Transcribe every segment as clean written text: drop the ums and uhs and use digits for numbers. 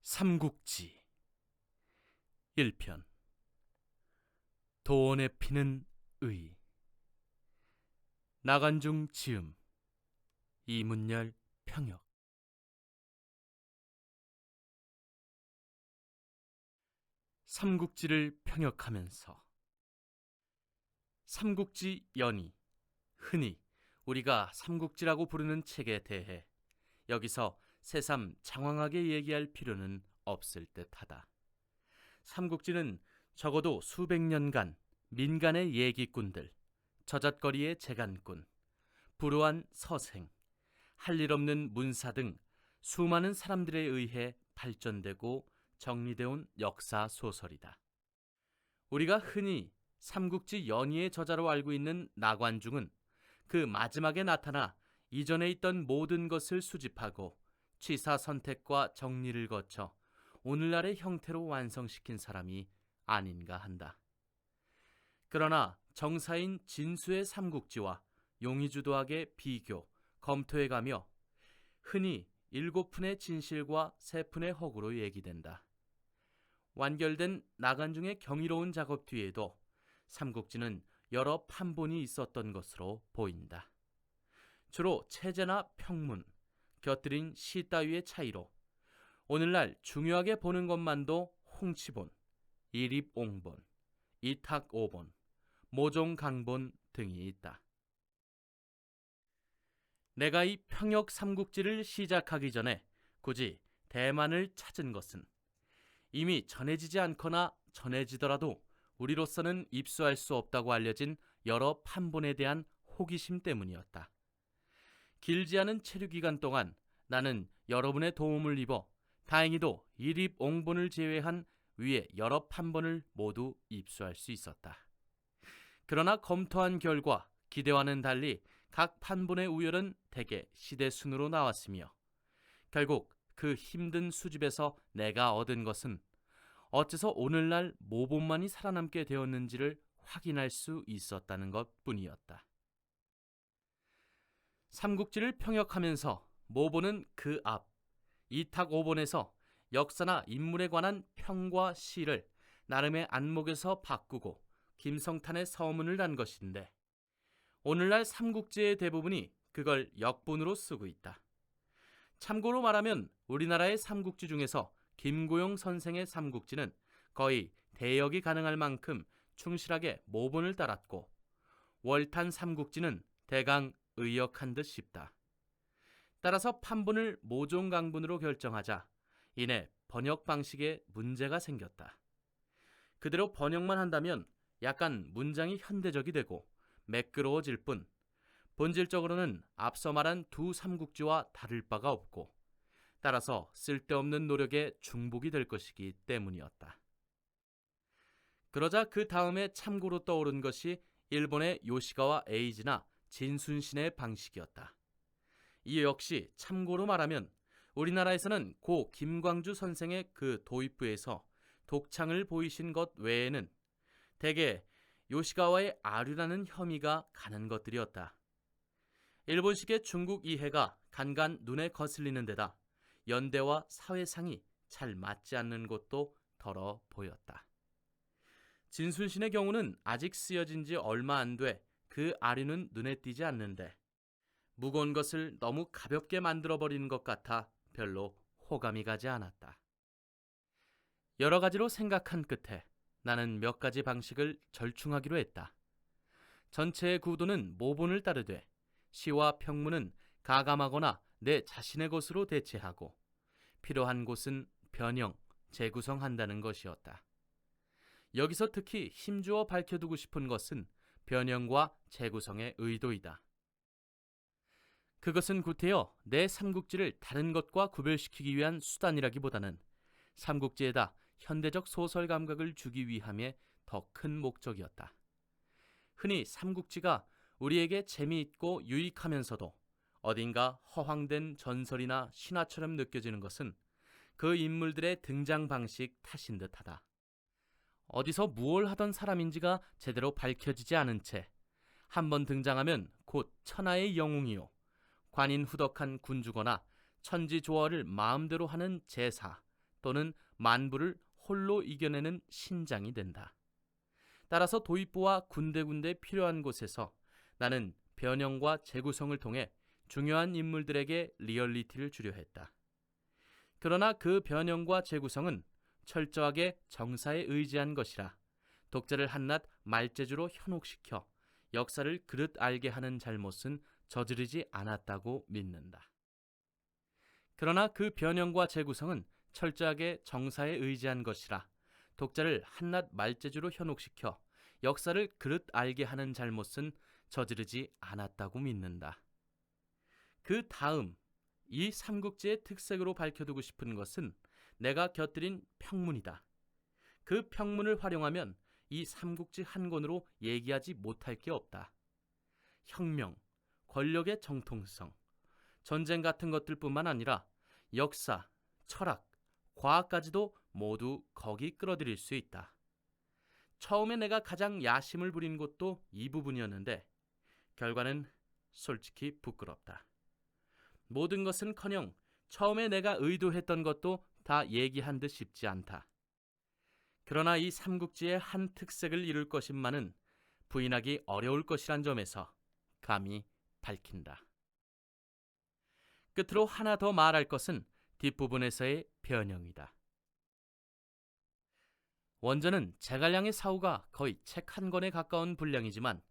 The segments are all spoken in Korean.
삼국지 1편. 도원에 피는 의. 나간중 지음, 이문열 평역. 삼국지를 평역하면서 삼국지 연의, 흔히 우리가 삼국지라고 부르는 책에 대해 여기서 새삼 장황하게 얘기할 필요는 없을 듯하다. 삼국지는 적어도 수백 년간 민간의 얘기꾼들, 저잣거리의 재간꾼, 불우한 서생, 할 일 없는 문사 등 수많은 사람들에 의해 발전되고 정리되어 온 역사 소설이다. 우리가 흔히 삼국지 연의의 저자로 알고 있는 나관중은 그 마지막에 나타나 이전에 있던 모든 것을 수집하고 취사 선택과 정리를 거쳐 오늘날의 형태로 완성시킨 사람이 아닌가 한다. 그러나 정사인 진수의 삼국지와 용의주도학의 비교, 검토해가며 흔히 7푼의 진실과 3푼의 허구로 얘기된다. 완결된 나간중의 경이로운 작업 뒤에도 삼국지는 여러 판본이 있었던 것으로 보인다. 주로 체제나 평문, 곁들인 시 따위의 차이로 오늘날 중요하게 보는 것만도 홍치본, 이립옹본, 이탁오본, 모종강본 등이 있다. 내가 이 평역 삼국지를 시작하기 전에 굳이 대만을 찾은 것은 이미 전해지지 않거나 전해지더라도 우리로서는 입수할 수 없다고 알려진 여러 판본에 대한 호기심 때문이었다. 길지 않은 체류 기간 동안 나는 여러분의 도움을 입어 다행히도 이립옹본을 제외한 위에 여러 판본을 모두 입수할 수 있었다. 그러나 검토한 결과 기대와는 달리 각 판본의 우열은 대개 시대순으로 나왔으며 결국 그 힘든 수집에서 내가 얻은 것은 어째서 오늘날 모본만이 살아남게 되었는지를 확인할 수 있었다는 것뿐이었다. 삼국지를 평역하면서 모본은 그 앞 이탁오본에서 역사나 인물에 관한 평과 시를 나름의 안목에서 바꾸고 김성탄의 서문을 단 것인데 오늘날 삼국지의 대부분이 그걸 역본으로 쓰고 있다. 참고로 말하면 우리나라의 삼국지 중에서 김고용 선생의 삼국지는 거의 대역이 가능할 만큼 충실하게 모본을 따랐고 월탄 삼국지는 대강 의역한 듯 싶다. 따라서 판본을 모종강본으로 결정하자 이내 번역 방식에 문제가 생겼다. 그대로 번역만 한다면 약간 문장이 현대적이 되고 매끄러워질 뿐 본질적으로는 앞서 말한 두 삼국지와 다를 바가 없고 따라서 쓸데없는 노력에 중복이 될 것이기 때문이었다. 그러자 그 다음에 참고로 떠오른 것이 일본의 요시가와 에이지나 진순신의 방식이었다. 이 역시 참고로 말하면 우리나라에서는 고 김광주 선생의 그 도입부에서 독창을 보이신 것 외에는 대개 요시가와의 아류라는 혐의가 가는 것들이었다. 일본식의 중국 이해가 간간 눈에 거슬리는 데다 연대와 사회상이 잘 맞지 않는 것도 덜어 보였다. 진순신의 경우는 아직 쓰여진 지 얼마 안 돼 그 아류는 눈에 띄지 않는데 무거운 것을 너무 가볍게 만들어버리는 것 같아 별로 호감이 가지 않았다. 여러 가지로 생각한 끝에 나는 몇 가지 방식을 절충하기로 했다. 전체의 구도는 모본을 따르되 시와 평문은 가감하거나 내 자신의 것으로 대체하고 필요한 곳은 변형, 재구성한다는 것이었다. 여기서 특히 힘주어 밝혀두고 싶은 것은 변형과 재구성의 의도이다. 그것은 구태여 내 삼국지를 다른 것과 구별시키기 위한 수단이라기보다는 삼국지에다 현대적 소설 감각을 주기 위함의 더 큰 목적이었다. 흔히 삼국지가 우리에게 재미있고 유익하면서도 어딘가 허황된 전설이나 신화처럼 느껴지는 것은 그 인물들의 등장 방식 탓인 듯하다. 어디서 무얼 하던 사람인지가 제대로 밝혀지지 않은 채 한 번 등장하면 곧 천하의 영웅이요 관인 후덕한 군주거나 천지조화를 마음대로 하는 제사, 또는 만부를 홀로 이겨내는 신장이 된다. 따라서 도입부와 군데군데 필요한 곳에서 나는 변형과 재구성을 통해 중요한 인물들에게 리얼리티를 주려 했다. 그러나 그 변형과 재구성은 철저하게 정사에 의지한 것이라 독자를 한낱 말재주로 현혹시켜 역사를 그릇 알게 하는 잘못은 저지르지 않았다고 믿는다. 그러나 그 변형과 재구성은 철저하게 정사에 의지한 것이라 독자를 한낱 말재주로 현혹시켜 역사를 그릇 알게 하는 잘못은 저지르지 않았다고 믿는다. 그 다음 이 삼국지의 특색으로 밝혀두고 싶은 것은 내가 곁들인 평문이다. 그 평문을 활용하면 이 삼국지 한 권으로 얘기하지 못할 게 없다. 혁명, 권력의 정통성, 전쟁 같은 것들뿐만 아니라 역사, 철학, 과학까지도 모두 거기 끌어들일 수 있다. 처음에 내가 가장 야심을 부린 것도 이 부분이었는데 결과는 솔직히 부끄럽다. 모든 것은커녕 처음에 내가 의도했던 것도 다 얘기한 듯 쉽지 않다. 그러나 이 삼국지의 한 특색을 이룰 것인만은 부인하기 어려울 것이란 점에서 감히 밝힌다. 끝으로 하나 더 말할 것은 뒷부분에서의 변형이다. 원전은 제갈량의 사후가 거의 책 한 권에 가까운 분량이지만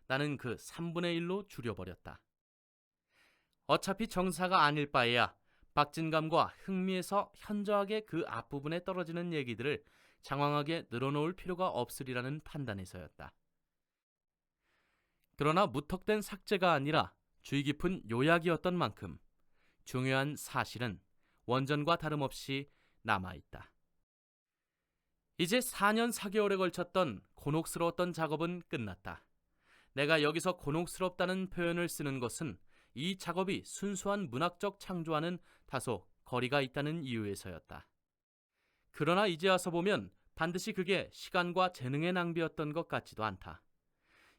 나는 그 3분의 1로 줄여버렸다. 어차피 정사가 아닐 바에야 박진감과 흥미에서 현저하게 그 앞부분에 떨어지는 얘기들을 장황하게 늘어놓을 필요가 없으리라는 판단에서였다. 그러나 무턱된 삭제가 아니라 주의 깊은 요약이었던 만큼 중요한 사실은 원전과 다름없이 남아있다. 이제 4년 4개월에 걸쳤던 곤혹스러웠던 작업은 끝났다. 내가 여기서 곤혹스럽다는 표현을 쓰는 것은 이 작업이 순수한 문학적 창조와는 다소 거리가 있다는 이유에서였다. 그러나 이제 와서 보면 반드시 그게 시간과 재능의 낭비였던 것 같지도 않다.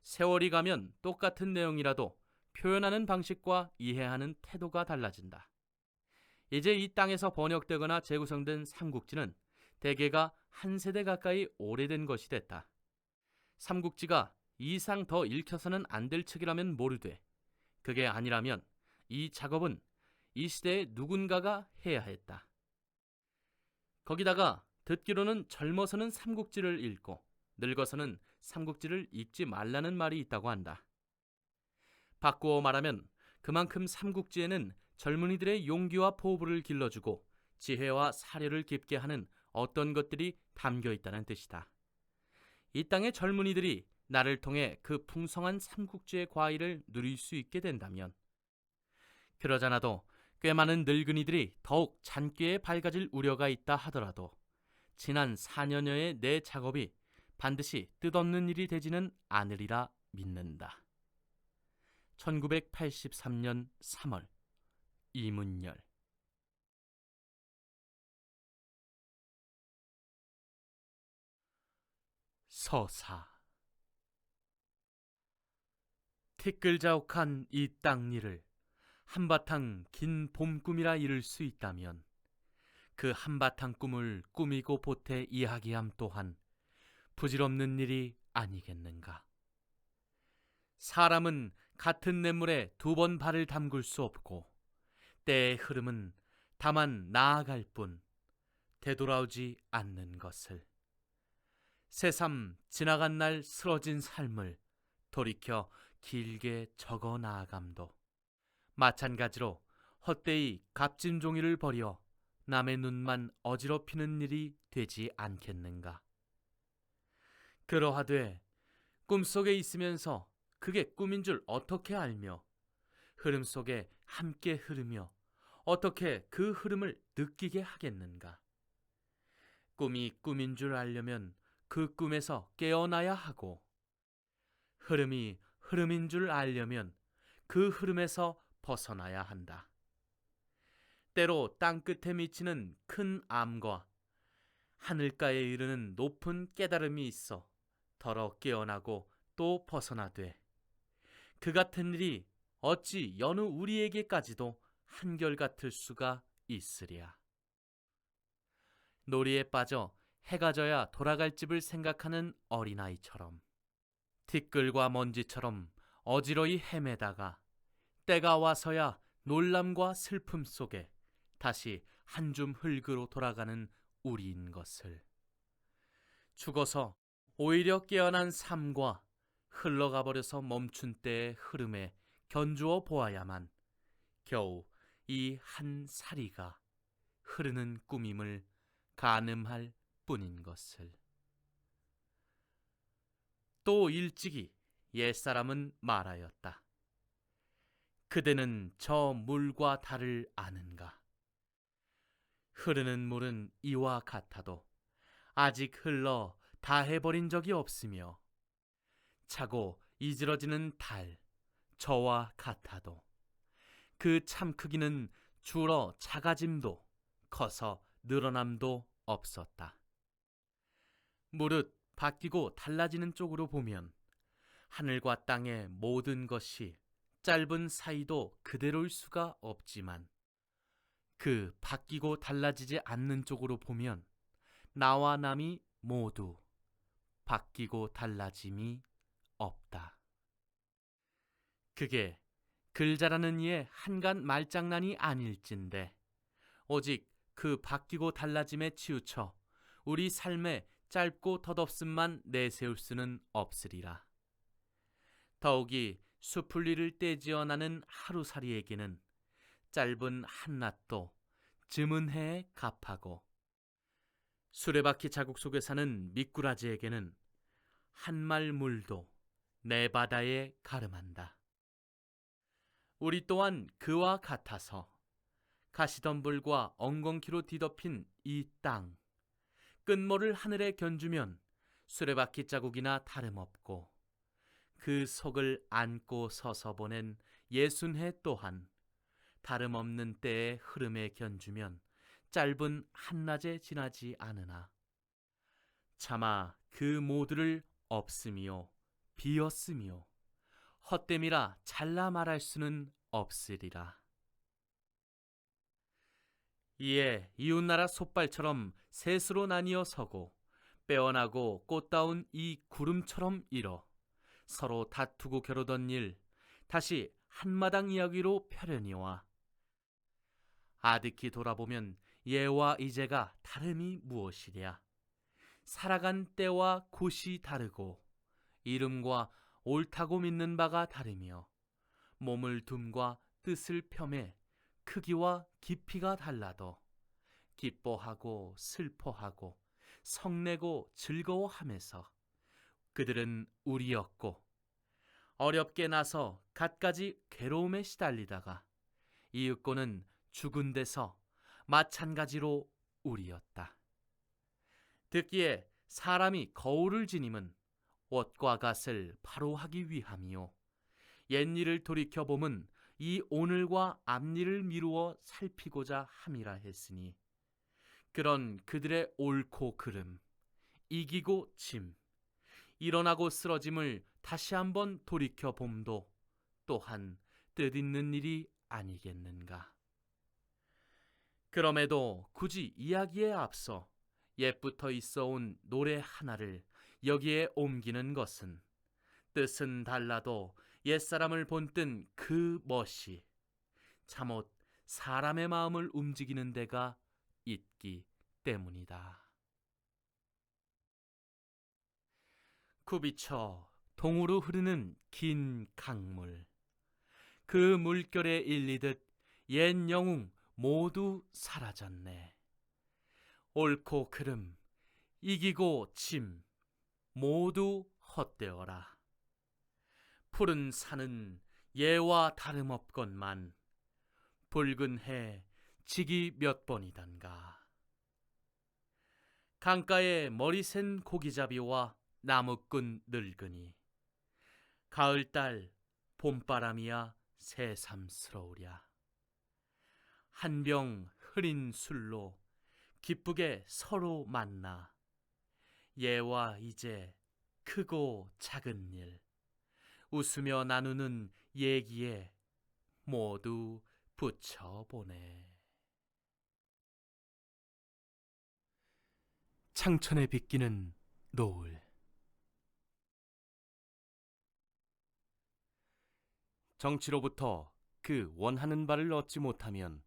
세월이 가면 똑같은 내용이라도 표현하는 방식과 이해하는 태도가 달라진다. 이제 이 땅에서 번역되거나 재구성된 삼국지는 대개가 한 세대 가까이 오래된 것이 됐다. 삼국지가 이상 더 읽혀서는 안 될 책이라면 모르되 그게 아니라면 이 작업은 이 시대에 누군가가 해야 했다. 거기다가 듣기로는 젊어서는 삼국지를 읽고 늙어서는 삼국지를 읽지 말라는 말이 있다고 한다. 바꾸어 말하면 그만큼 삼국지에는 젊은이들의 용기와 포부를 길러주고 지혜와 사려를 깊게 하는 어떤 것들이 담겨 있다는 뜻이다. 이 땅의 젊은이들이 나를 통해 그 풍성한 삼국지의 과일을 누릴 수 있게 된다면, 그러잖아도 꽤 많은 늙은이들이 더욱 잔꾀에 밝아질 우려가 있다 하더라도 지난 4년여의 내 작업이 반드시 뜻없는 일이 되지는 않으리라 믿는다. 1983년 3월 이문열. 서사. 티끌자욱한 이 땅일을 한바탕 긴 봄꿈이라 이를 수 있다면 그 한바탕 꿈을 꾸미고 보태 이야기함 또한 부질없는 일이 아니겠는가. 사람은 같은 냇물에 두 번 발을 담글 수 없고 때의 흐름은 다만 나아갈 뿐 되돌아오지 않는 것을. 새삼 지나간 날 쓰러진 삶을 돌이켜 길게 적어 나아감도 마찬가지로 헛되이 값진 종이를 버려 남의 눈만 어지럽히는 일이 되지 않겠는가. 그러하되 꿈속에 있으면서 그게 꿈인 줄 어떻게 알며 흐름 속에 함께 흐르며 어떻게 그 흐름을 느끼게 하겠는가. 꿈이 꿈인 줄 알려면 그 꿈에서 깨어나야 하고 흐름이 흐름인 줄 알려면 그 흐름에서 벗어나야 한다. 때로 땅끝에 미치는 큰 암과 하늘가에 이르는 높은 깨달음이 있어 덜어 깨어나고 또 벗어나되 그 같은 일이 어찌 여느 우리에게까지도 한결같을 수가 있으랴. 놀이에 빠져 해가 져야 돌아갈 집을 생각하는 어린아이처럼 티끌과 먼지처럼 어지러이 헤매다가 때가 와서야 놀람과 슬픔 속에 다시 한 줌 흙으로 돌아가는 우리인 것을, 죽어서 오히려 깨어난 삶과 흘러가 버려서 멈춘 때의 흐름에 견주어 보아야만 겨우 이 한 사리가 흐르는 꿈임을 가늠할 뿐인 것을. 또 일찍이 옛사람은 말하였다. 그대는 저 물과 달을 아는가? 흐르는 물은 이와 같아도 아직 흘러 다 해버린 적이 없으며, 차고 이지러지는 달, 저와 같아도 그 참 크기는 줄어 작아짐도 커서 늘어남도 없었다. 무릇 바뀌고 달라지는 쪽으로 보면 하늘과 땅의 모든 것이 짧은 사이도 그대로일 수가 없지만, 그 바뀌고 달라지지 않는 쪽으로 보면 나와 남이 모두 바뀌고 달라짐이 없다. 그게 글 잘하는 이의 한간 말장난이 아닐진데, 오직 그 바뀌고 달라짐에 치우쳐 우리 삶의 짧고 덧없음만 내세울 수는 없으리라. 더욱이 수풀리를 떼지어 나는 하루살이에게는 짧은 한낮도 즈문 해에 값하고, 수레바퀴 자국 속에 사는 미꾸라지에게는 한말 물도 내 바다에 가름한다. 우리 또한 그와 같아서 가시덤불과 엉겅퀴로 뒤덮인 이 땅, 끝모를 하늘에 견주면 수레바퀴 자국이나 다름없고, 그 속을 안고 서서 보낸 예순해 또한 다름없는 때의 흐름에 견주면 짧은 한낮에 지나지 않으나, 차마 그 모두를 없음이요 비었음이요 헛됨이라 잘라 말할 수는 없으리라. 이에 이웃나라 솥발처럼 셋으로 나뉘어 서고 빼어나고 꽃다운 이 구름처럼 일어 서로 다투고 겨루던 일 다시 한마당 이야기로 펴려니와, 아득히 돌아보면 예와 이제가 다름이 무엇이랴. 살아간 때와 곳이 다르고 이름과 옳다고 믿는 바가 다르며, 몸을 둠과 뜻을 폄해 크기와 깊이가 달라도 기뻐하고 슬퍼하고 성내고 즐거워하면서 그들은 우리였고, 어렵게 나서 갖가지 괴로움에 시달리다가 이윽고는 죽은 데서 마찬가지로 우리였다. 듣기에 사람이 거울을 지님은 옷과 갓을 바로 하기 위함이요, 옛일을 돌이켜보면 이 오늘과 앞일을 미루어 살피고자 함이라 했으니, 그런 그들의 옳고 그름, 이기고 짐, 일어나고 쓰러짐을 다시 한번 돌이켜봄도 또한 뜻있는 일이 아니겠는가. 그럼에도 굳이 이야기에 앞서 옛부터 있어온 노래 하나를 여기에 옮기는 것은, 뜻은 달라도 옛사람을 본뜬 그 멋이 잠옷 사람의 마음을 움직이는 데가 있기 때문이다. 굽이쳐 동으로 흐르는 긴 강물, 그 물결에 일리듯 옛 영웅 모두 사라졌네. 옳고 그름, 이기고 짐 모두 헛되어라. 푸른 산은 예와 다름없건만 붉은 해 지기 몇 번이단가. 강가에 머리 센 고기잡이와 나무꾼 늙으니 가을달 봄바람이야 새삼스러우랴. 한 병 흐린 술로 기쁘게 서로 만나 예와 이제 크고 작은 일 웃으며 나누는 얘기에 모두 붙여보네. 창천에 빗기는 노을. 정치로부터 그 원하는 바를 얻지 못하면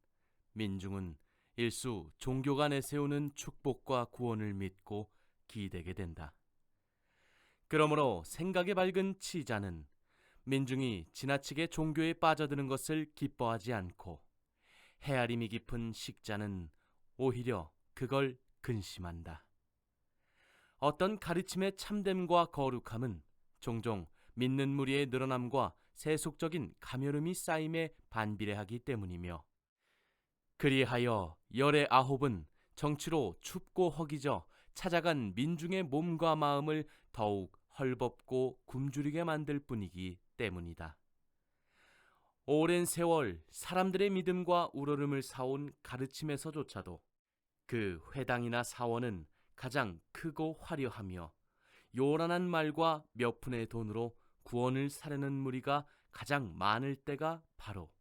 민중은 일수 종교가 내세우는 축복과 구원을 믿고 기대게 된다. 그러므로 생각에 밝은 치자는 민중이 지나치게 종교에 빠져드는 것을 기뻐하지 않고, 헤아림이 깊은 식자는 오히려 그걸 근심한다. 어떤 가르침의 참됨과 거룩함은 종종 믿는 무리의 늘어남과 세속적인 가멸음이 쌓임에 반비례하기 때문이며, 그리하여 열의 아홉은 정치로 춥고 허기져 찾아간 민중의 몸과 마음을 더욱 헐벗고 굶주리게 만들 뿐이기 때문이다. 오랜 세월 사람들의 믿음과 우러름을 사온 가르침에서조차도 그 회당이나 사원은 가장 크고 화려하며 요란한 말과 몇 푼의 돈으로 구원을 사려는 무리가 가장 많을 때가 바로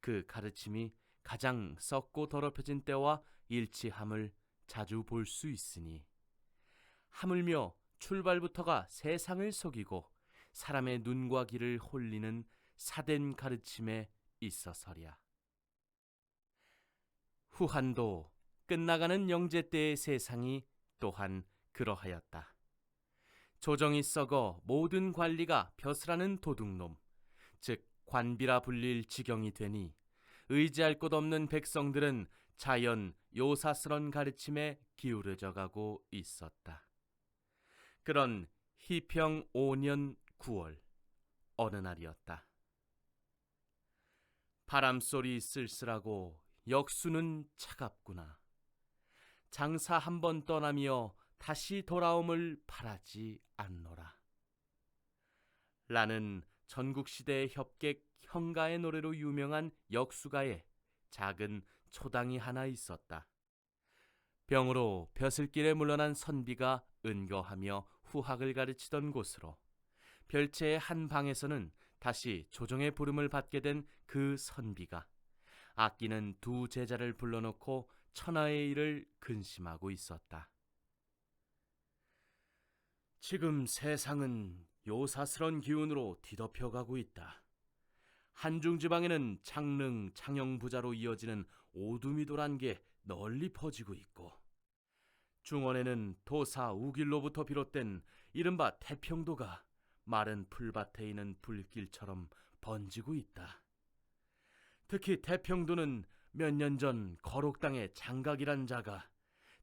그 가르침이 가장 썩고 더럽혀진 때와 일치함을 자주 볼 수 있으니, 하물며 출발부터가 세상을 속이고 사람의 눈과 귀를 홀리는 사된 가르침에 있어서랴. 후한도 끝나가는 영제 때의 세상이 또한 그러하였다. 조정이 썩어 모든 관리가 벼슬하는 도둑놈, 즉 관비라 불릴 지경이 되니 의지할 곳 없는 백성들은 자연 요사스런 가르침에 기울어져 가고 있었다. 그런 희평 5년 9월 어느 날이었다. 바람소리 쓸쓸하고 역수는 차갑구나. 장사 한 번 떠나며 다시 돌아옴을 바라지 않노라. 라는 전국시대의 협객 형가의 노래로 유명한 역수가의 작은 초당이 하나 있었다. 병으로 벼슬길에 물러난 선비가 은거하며 후학을 가르치던 곳으로 별채의 한 방에서는 다시 조정의 부름을 받게 된 그 선비가 아끼는 두 제자를 불러놓고 천하의 일을 근심하고 있었다. 지금 세상은 요사스런 기운으로 뒤덮여가고 있다. 한중지방에는 창릉, 창영부자로 이어지는 오두미도란 게 널리 퍼지고 있고, 중원에는 도사 우길로부터 비롯된 이른바 태평도가 마른 풀밭에 있는 불길처럼 번지고 있다. 특히 태평도는 몇 년 전 거록당의 장각이란 자가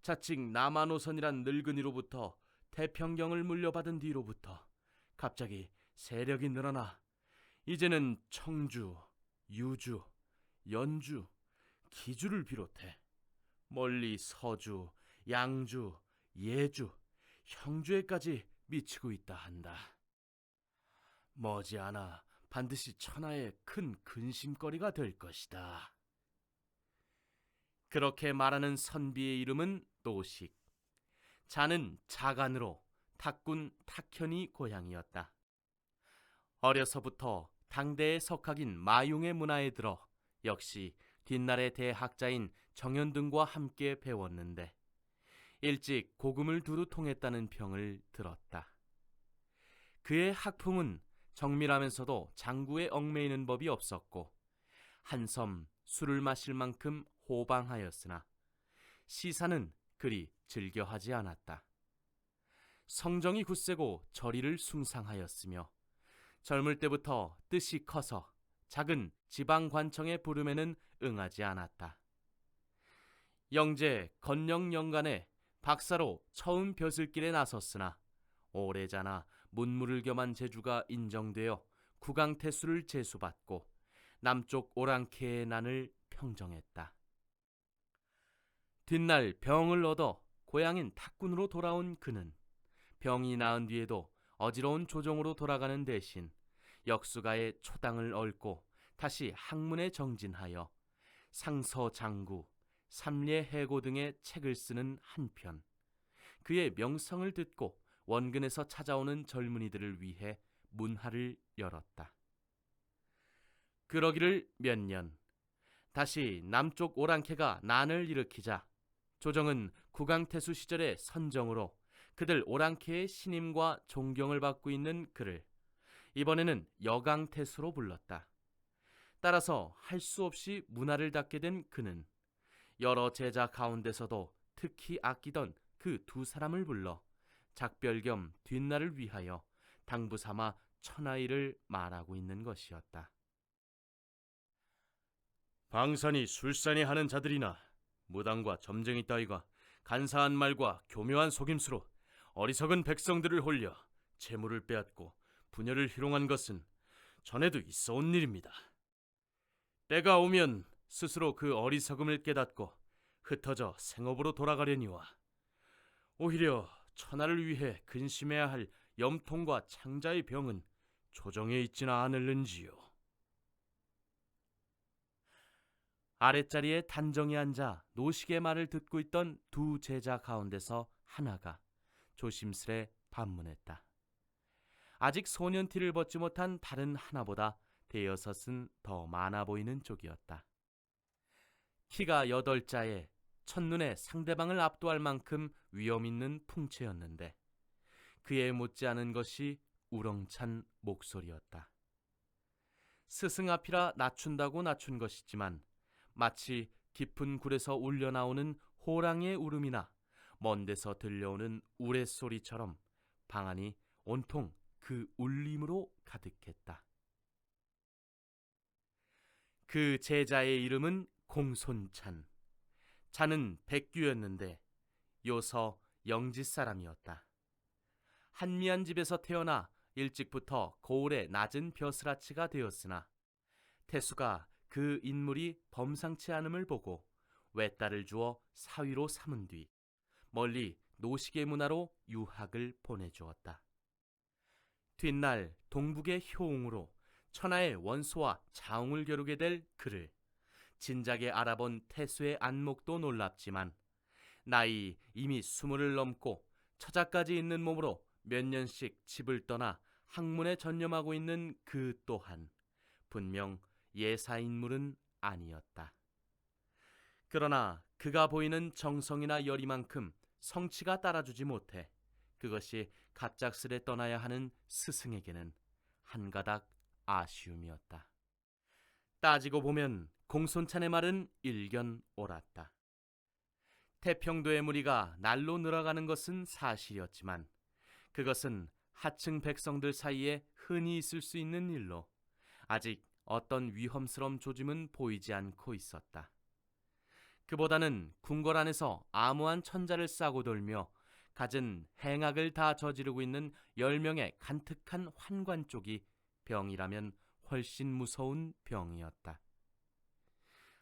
자칭 남한오선이란 늙은이로부터 태평경을 물려받은 뒤로부터 갑자기 세력이 늘어나 이제는 청주, 유주, 연주, 기주를 비롯해 멀리 서주, 양주, 예주, 형주에까지 미치고 있다 한다. 머지않아 반드시 천하의 큰 근심거리가 될 것이다. 그렇게 말하는 선비의 이름은 노식. 자는 자간으로 탁군 탁현이 고향이었다. 어려서부터 당대의 석학인 마용의 문화에 들어 역시 뒷날의 대학자인 정현등과 함께 배웠는데 일찍 고금을 두루 통했다는 평을 들었다. 그의 학풍은 정밀하면서도 장구에 얽매이는 법이 없었고 한섬 술을 마실 만큼 호방하였으나 시사는 그리 즐겨하지 않았다. 성정이 굳세고 저리를 숭상하였으며 젊을 때부터 뜻이 커서 작은 지방관청의 부름에는 응하지 않았다. 영제 건영년간에 박사로 처음 벼슬길에 나섰으나 오래자나 문물을 겸한 재주가 인정되어 국왕태수를 제수받고 남쪽 오랑캐의 난을 평정했다. 뒷날 병을 얻어 고향인 탁군으로 돌아온 그는 병이 나은 뒤에도 어지러운 조정으로 돌아가는 대신 역수가의 초당을 얽고 다시 학문에 정진하여 상서장구, 삼례해고 등의 책을 쓰는 한편 그의 명성을 듣고 원근에서 찾아오는 젊은이들을 위해 문화를 열었다. 그러기를 몇 년, 다시 남쪽 오랑캐가 난을 일으키자 조정은 국왕태수 시절의 선정으로 그들 오랑캐의 신임과 존경을 받고 있는 그를 이번에는 여강태수로 불렀다. 따라서 할 수 없이 문화를 닫게 된 그는 여러 제자 가운데서도 특히 아끼던 그 두 사람을 불러 작별 겸 뒷날을 위하여 당부 삼아 천하일을 말하고 있는 것이었다. 방산이 술산이 하는 자들이나 무당과 점쟁이 따위가 간사한 말과 교묘한 속임수로 어리석은 백성들을 홀려 재물을 빼앗고 분열을 희롱한 것은 전에도 있어 온 일입니다. 때가 오면 스스로 그 어리석음을 깨닫고 흩어져 생업으로 돌아가려니와 오히려 천하를 위해 근심해야 할 염통과 창자의 병은 조정에 있지나 않을는지요. 아랫자리에 단정히 앉아 노식의 말을 듣고 있던 두 제자 가운데서 하나가 조심스레 반문했다. 아직 소년티를 벗지 못한 다른 하나보다 대여섯은 더 많아 보이는 쪽이었다. 키가 8자에 첫눈에 상대방을 압도할 만큼 위엄있는 풍채였는데 그에 못지않은 것이 우렁찬 목소리였다. 스승 앞이라 낮춘다고 낮춘 것이지만 마치 깊은 굴에서 울려나오는 호랑이의 울음이나 먼 데서 들려오는 우레소리처럼 방 안이 온통 그 울림으로 가득했다. 그 제자의 이름은 공손찬. 자는 백규였는데 요서 영지 사람이었다. 한미한 집에서 태어나 일찍부터 고을의 낮은 벼슬아치가 되었으나 태수가 그 인물이 범상치 않음을 보고 외딸을 주어 사위로 삼은 뒤 멀리 노식의 문화로 유학을 보내주었다. 뒷날 동북의 효웅으로 천하의 원소와 자웅을 겨루게 될 그를 진작에 알아본 태수의 안목도 놀랍지만 나이 이미 20을 넘고 처자까지 있는 몸으로 몇 년씩 집을 떠나 학문에 전념하고 있는 그 또한 분명 예사인물은 아니었다. 그러나 그가 보이는 정성이나 열의만큼 성취가 따라주지 못해 그것이 갑작스레 떠나야 하는 스승에게는 한가닥 아쉬움이었다. 따지고 보면 공손찬의 말은 일견 옳았다. 태평도의 무리가 날로 늘어가는 것은 사실이었지만 그것은 하층 백성들 사이에 흔히 있을 수 있는 일로 아직 어떤 위험스러운 조짐은 보이지 않고 있었다. 그보다는 궁궐 안에서 암무한 천자를 싸고 돌며 갖은 행악을 다 저지르고 있는 10명의 간특한 환관 쪽이 병이라면 훨씬 무서운 병이었다.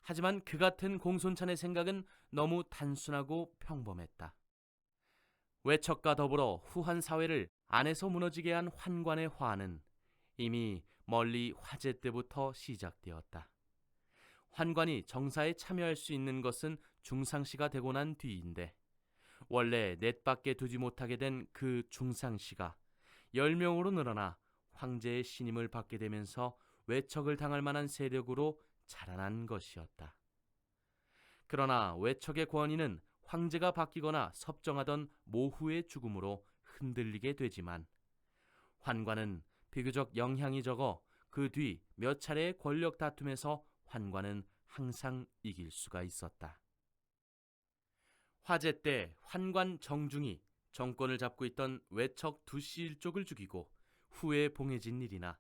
하지만 그 같은 공손찬의 생각은 너무 단순하고 평범했다. 외척과 더불어 후한 사회를 안에서 무너지게 한 환관의 화는 이미 멀리 화제 때부터 시작되었다. 환관이 정사에 참여할 수 있는 것은 중상시가 되고 난 뒤인데 원래 넷밖에 두지 못하게 된 그 중상시가 10명으로 늘어나 황제의 신임을 받게 되면서 외척을 당할 만한 세력으로 자라난 것이었다. 그러나 외척의 권위는 황제가 바뀌거나 섭정하던 모후의 죽음으로 흔들리게 되지만 환관은 비교적 영향이 적어 그 뒤 몇 차례의 권력 다툼에서 환관은 항상 이길 수가 있었다. 화제 때 환관 정중이 정권을 잡고 있던 외척 두씨 일족을 죽이고 후에 봉해진 일이나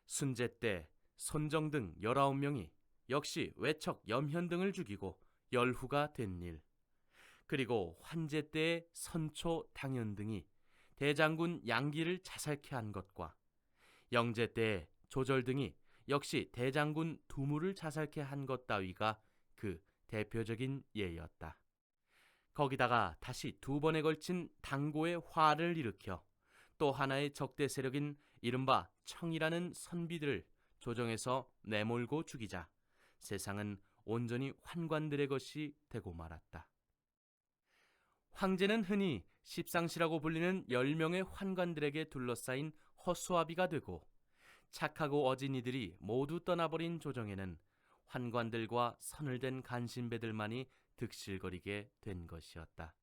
순제 때 손정 등 19명이 역시 외척 염현 등을 죽이고 열후가 된 일, 그리고 환제 때의 선초 당연 등이 대장군 양기를 자살케 한 것과 영제 때의 조절 등이 역시 대장군 두무를 자살케 한 것 따위가 그 대표적인 예였다. 거기다가 다시 2번에 걸친 당고의 화를 일으켜 또 하나의 적대 세력인 이른바 청이라는 선비들을 조정에서 내몰고 죽이자 세상은 온전히 환관들의 것이 되고 말았다. 황제는 흔히 십상시라고 불리는 10명의 환관들에게 둘러싸인 허수아비가 되고 착하고 어진 이들이 모두 떠나버린 조정에는 환관들과 선을 댄 간신배들만이 득실거리게 된 것이었다.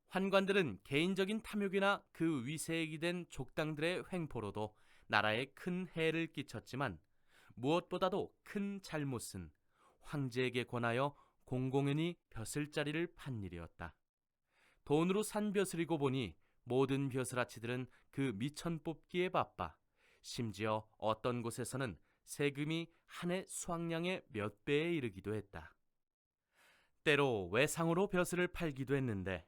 환관들은 개인적인 탐욕이나 그 위세에 기댄 족당들의 횡포로도 나라에 큰 해를 끼쳤지만 무엇보다도 큰 잘못은 황제에게 권하여 공공연히 벼슬자리를 판 일이었다. 돈으로 산 벼슬이고 보니 모든 벼슬아치들은 그 미천 뽑기에 바빠 심지어 어떤 곳에서는 세금이 한 해 수확량의 몇 배에 이르기도 했다. 때로 외상으로 벼슬을 팔기도 했는데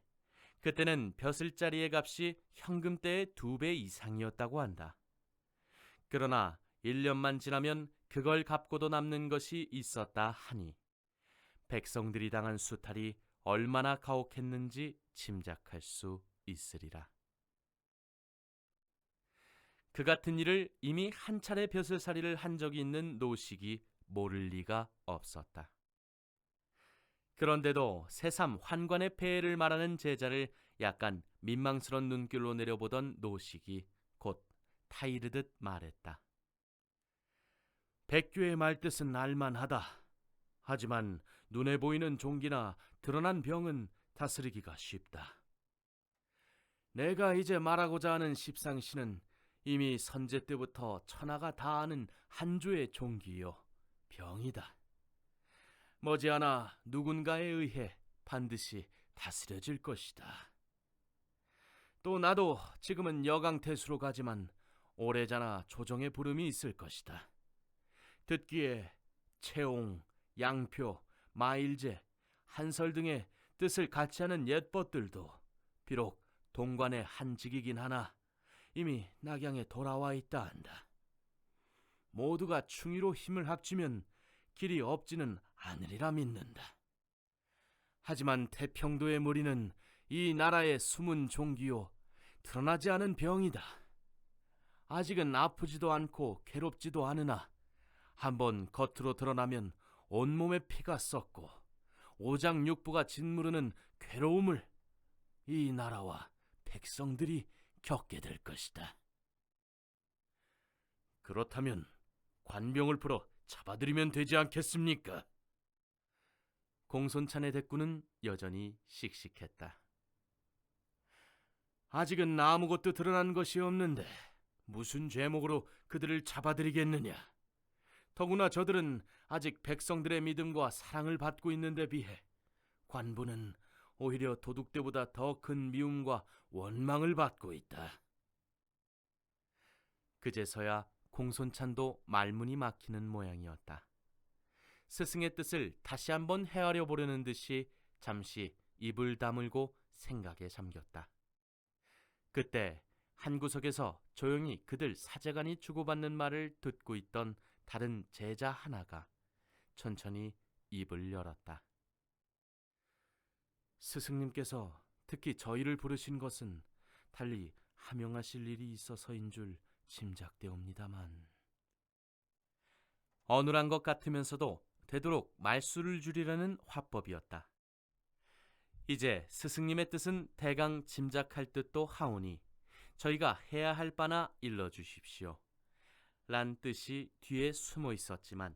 그때는 벼슬자리의 값이 현금대의 2배 이상이었다고 한다. 그러나 1년만 지나면 그걸 갚고도 남는 것이 있었다 하니 백성들이 당한 수탈이 얼마나 가혹했는지 짐작할 수 있으리라. 그 같은 일을 이미 한 차례 벼슬살이를 한 적이 있는 노식이 모를 리가 없었다. 그런데도 새삼 환관의 폐해를 말하는 제자를 약간 민망스런 눈길로 내려보던 노식이 곧 타이르듯 말했다. 백규의 말뜻은 알만하다. 하지만 눈에 보이는 종기나 드러난 병은 다스리기가 쉽다. 내가 이제 말하고자 하는 십상시는 이미 선제 때부터 천하가 다 아는 한조의 종기요 병이다. 머지않아 누군가에 의해 반드시 다스려질 것이다. 또 나도 지금은 여강태수로 가지만 오래자나 조정의 부름이 있을 것이다. 듣기에 채옹, 양표, 마일제, 한설 등의 뜻을 같이 하는 옛벗들도 비록 동관의 한직이긴 하나 이미 낙양에 돌아와 있다 한다. 모두가 충의로 힘을 합치면 길이 없지는 않으리라 믿는다. 하지만 태평도의 무리는 이 나라의 숨은 종기요 드러나지 않은 병이다. 아직은 아프지도 않고 괴롭지도 않으나 한번 겉으로 드러나면 온몸에 피가 썩고 오장육부가 짓무르는 괴로움을 이 나라와 백성들이 겪게 될 것이다. 그렇다면 관병을 풀어 잡아들이면 되지 않겠습니까? 공손찬의 대꾸는 여전히 씩씩했다. 아직은 아무것도 드러난 것이 없는데 무슨 죄목으로 그들을 잡아들이겠느냐? 더구나 저들은 아직 백성들의 믿음과 사랑을 받고 있는 데 비해 관부는 오히려 도둑대보다 더 큰 미움과 원망을 받고 있다. 그제서야 공손찬도 말문이 막히는 모양이었다. 스승의 뜻을 다시 한번 헤아려 보려는 듯이 잠시 입을 다물고 생각에 잠겼다. 그때 한 구석에서 조용히 그들 사제간이 주고받는 말을 듣고 있던 다른 제자 하나가 천천히 입을 열었다. 스승님께서 특히 저희를 부르신 것은 달리 하명하실 일이 있어서인 줄 짐작되옵니다만. 어눌한 것 같으면서도 되도록 말수를 줄이려는 화법이었다. 이제 스승님의 뜻은 대강 짐작할 듯도 하오니 저희가 해야 할 바나 일러주십시오. 란 뜻이 뒤에 숨어 있었지만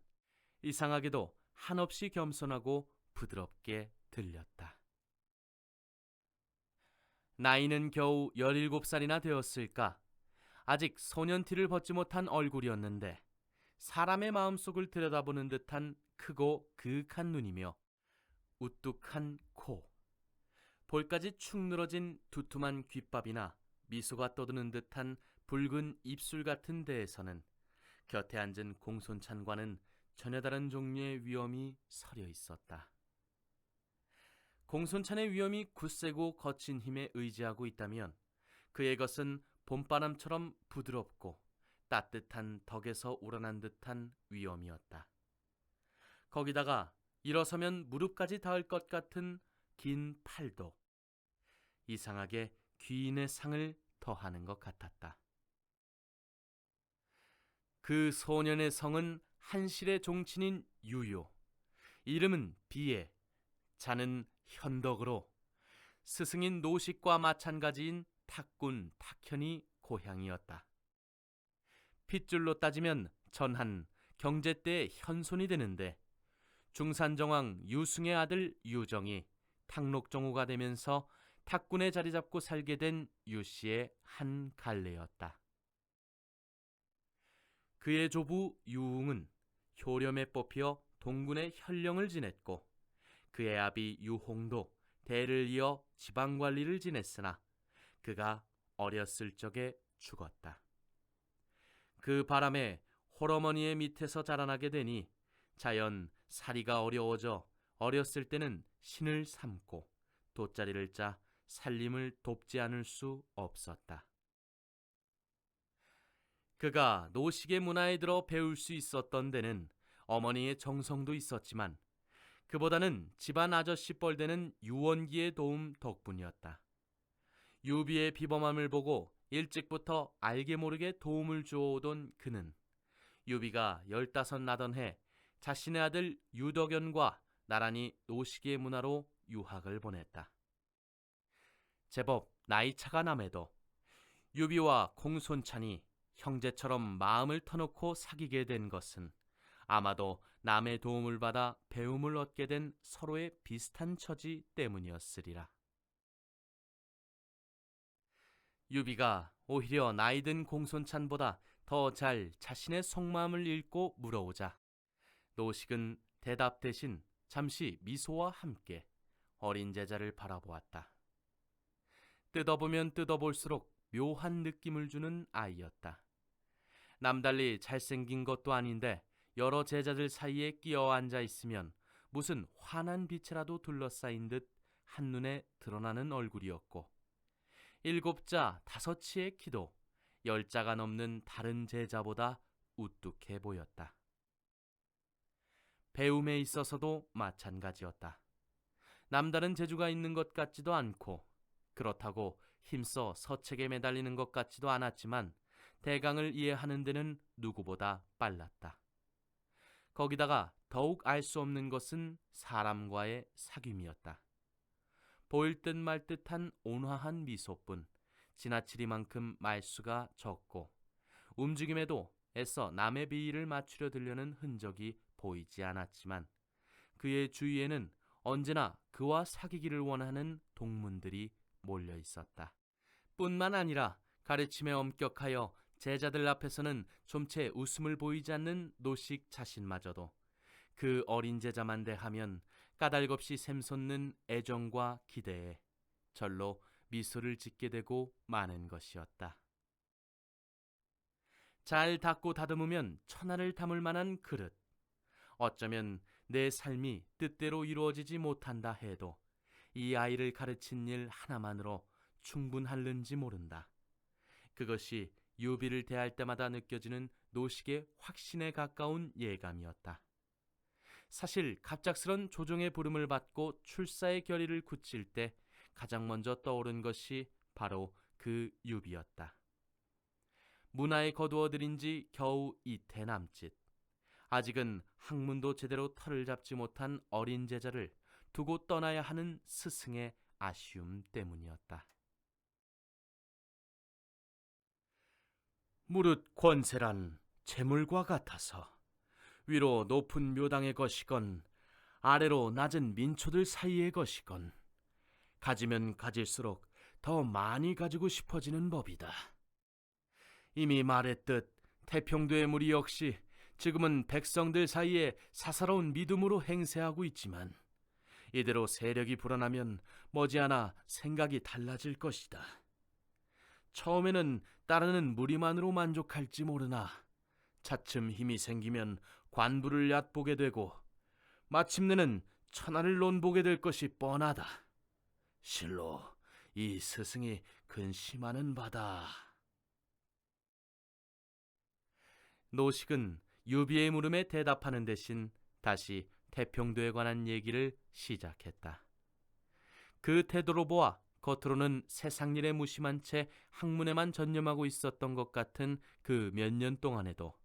이상하게도 한없이 겸손하고 부드럽게 들렸다. 나이는 겨우 17살이나 되었을까. 아직 소년티를 벗지 못한 얼굴이었는데 사람의 마음속을 들여다보는 듯한 크고 그윽한 눈이며 우뚝한 코, 볼까지 축 늘어진 두툼한 귓밥이나 미소가 떠드는 듯한 붉은 입술 같은 데에서는 곁에 앉은 공손찬과는 전혀 다른 종류의 위엄이 서려 있었다. 공손찬의 위엄이 굳세고 거친 힘에 의지하고 있다면 그의 것은 봄바람처럼 부드럽고 따뜻한 덕에서 우러난 듯한 위엄이었다. 거기다가 일어서면 무릎까지 닿을 것 같은 긴 팔도 이상하게 귀인의 상을 더하는 것 같았다. 그 소년의 성은 한실의 종친인 유요, 이름은 비에, 자는 현덕으로 스승인 노식과 마찬가지인 탁군 탁현이 고향이었다. 핏줄로 따지면 전한 경제 때의 현손이 되는데 중산정왕 유승의 아들 유정이 탁록정후가 되면서 탁군에 자리 잡고 살게 된 유씨의 한 갈래였다. 그의 조부 유웅은 효렴에 뽑혀 동군의 현령을 지냈고 그의 아비 유홍도 대를 이어 지방관리를 지냈으나 그가 어렸을 적에 죽었다. 그 바람에 홀어머니의 밑에서 자라나게 되니 자연 살이가 어려워져 어렸을 때는 신을 삼고 돗자리를 짜 살림을 돕지 않을 수 없었다. 그가 노식의 문화에 들어 배울 수 있었던 데는 어머니의 정성도 있었지만 그보다는 집안 아저씨 뻘되는 유원기의 도움 덕분이었다. 유비의 비범함을 보고 일찍부터 알게 모르게 도움을 주어오던 그는 유비가 15 나던 해 자신의 아들 유덕연과 나란히 노식의 문화로 유학을 보냈다. 제법 나이차가 남에도 유비와 공손찬이 형제처럼 마음을 터놓고 사귀게 된 것은 아마도 남의 도움을 받아 배움을 얻게 된 서로의 비슷한 처지 때문이었으리라. 유비가 오히려 나이든 공손찬보다 더 잘 자신의 속마음을 읽고 물어오자 노식은 대답 대신 잠시 미소와 함께 어린 제자를 바라보았다. 뜯어보면 뜯어볼수록 묘한 느낌을 주는 아이였다. 남달리 잘생긴 것도 아닌데 여러 제자들 사이에 끼어 앉아 있으면 무슨 환한 빛이라도 둘러싸인 듯 한눈에 드러나는 얼굴이었고 7자 5치의 키도 10자가 넘는 다른 제자보다 우뚝해 보였다. 배움에 있어서도 마찬가지였다. 남다른 재주가 있는 것 같지도 않고 그렇다고 힘써 서책에 매달리는 것 같지도 않았지만 대강을 이해하는 데는 누구보다 빨랐다. 거기다가 더욱 알 수 없는 것은 사람과의 사귐이었다. 보일 듯 말 듯한 온화한 미소뿐 지나치리만큼 말수가 적고 움직임에도 애써 남의 비위를 맞추려 들려는 흔적이 보이지 않았지만 그의 주위에는 언제나 그와 사귀기를 원하는 동문들이 몰려 있었다. 뿐만 아니라 가르침에 엄격하여 제자들 앞에서는 좀채 웃음을 보이지 않는 노식 자신마저도 그 어린 제자만 대하면 까닭없이 샘솟는 애정과 기대에 절로 미소를 짓게 되고 마는 것이었다. 잘 닦고 다듬으면 천하를 담을 만한 그릇. 어쩌면 내 삶이 뜻대로 이루어지지 못한다 해도 이 아이를 가르친 일 하나만으로 충분할는지 모른다. 그것이 유비를 대할 때마다 느껴지는 노식의 확신에 가까운 예감이었다. 사실 갑작스런 조정의 부름을 받고 출사의 결의를 굳힐 때 가장 먼저 떠오른 것이 바로 그 유비였다. 문화에 거두어들인 지 겨우 이태 남짓. 아직은 학문도 제대로 털을 잡지 못한 어린 제자를 두고 떠나야 하는 스승의 아쉬움 때문이었다. 무릇 권세란 재물과 같아서 위로 높은 묘당의 것이건 아래로 낮은 민초들 사이의 것이건 가지면 가질수록 더 많이 가지고 싶어지는 법이다. 이미 말했듯 태평도의 무리 역시 지금은 백성들 사이에 사사로운 믿음으로 행세하고 있지만 이대로 세력이 불어나면 머지않아 생각이 달라질 것이다. 처음에는 따르는 무리만으로 만족할지 모르나 차츰 힘이 생기면 관부를 얕보게 되고 마침내는 천하를 논보게 될 것이 뻔하다. 실로 이 스승이 근심하는 바다. 노식은 유비의 물음에 대답하는 대신 다시 태평도에 관한 얘기를 시작했다. 그 태도로 보아 겉으로는 세상 일에 무심한 채 학문에만 전념하고 있었던 것 같은 그 몇 년 동안에도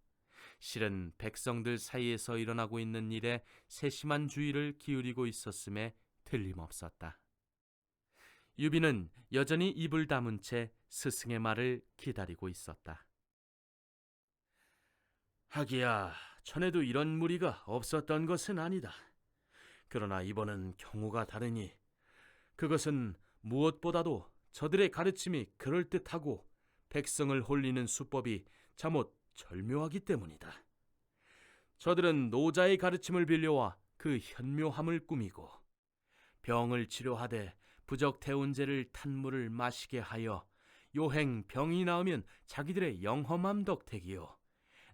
실은 백성들 사이에서 일어나고 있는 일에 세심한 주의를 기울이고 있었음에 틀림없었다. 유비는 여전히 입을 다문 채 스승의 말을 기다리고 있었다. 하기야, 전에도 이런 무리가 없었던 것은 아니다. 그러나 이번은 경우가 다르니 그것은 무엇보다도 저들의 가르침이 그럴듯하고 백성을 홀리는 수법이 잠옷 절묘하기 때문이다. 저들은 노자의 가르침을 빌려와 그 현묘함을 꾸미고 병을 치료하되 부적 태운제를 탄 물을 마시게 하여 요행 병이 나으면 자기들의 영험함 덕택이요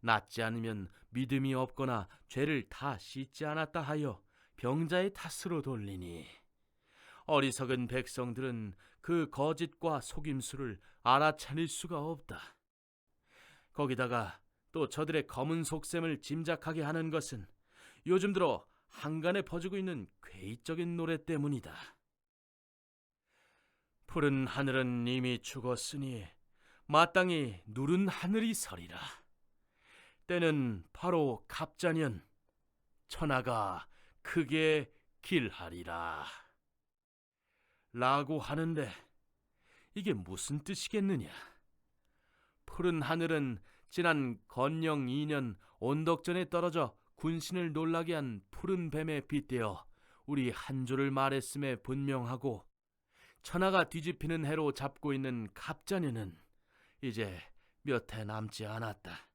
낫지 않으면 믿음이 없거나 죄를 다 씻지 않았다 하여 병자의 탓으로 돌리니 어리석은 백성들은 그 거짓과 속임수를 알아차릴 수가 없다. 거기다가 또 저들의 검은 속셈을 짐작하게 하는 것은 요즘 들어 한간에 퍼지고 있는 괴이적인 노래 때문이다. 푸른 하늘은 이미 죽었으니 마땅히 누른 하늘이 서리라. 때는 바로 갑자년 천하가 크게 길하리라. 라고 하는데 이게 무슨 뜻이겠느냐? 푸른 하늘은 지난 건영 2년 온덕전에 떨어져 군신을 놀라게 한 푸른 뱀에 빗대어 우리 한조를 말했음에 분명하고, 천하가 뒤집히는 해로 잡고 있는 갑자년은 이제 몇 해 남지 않았다.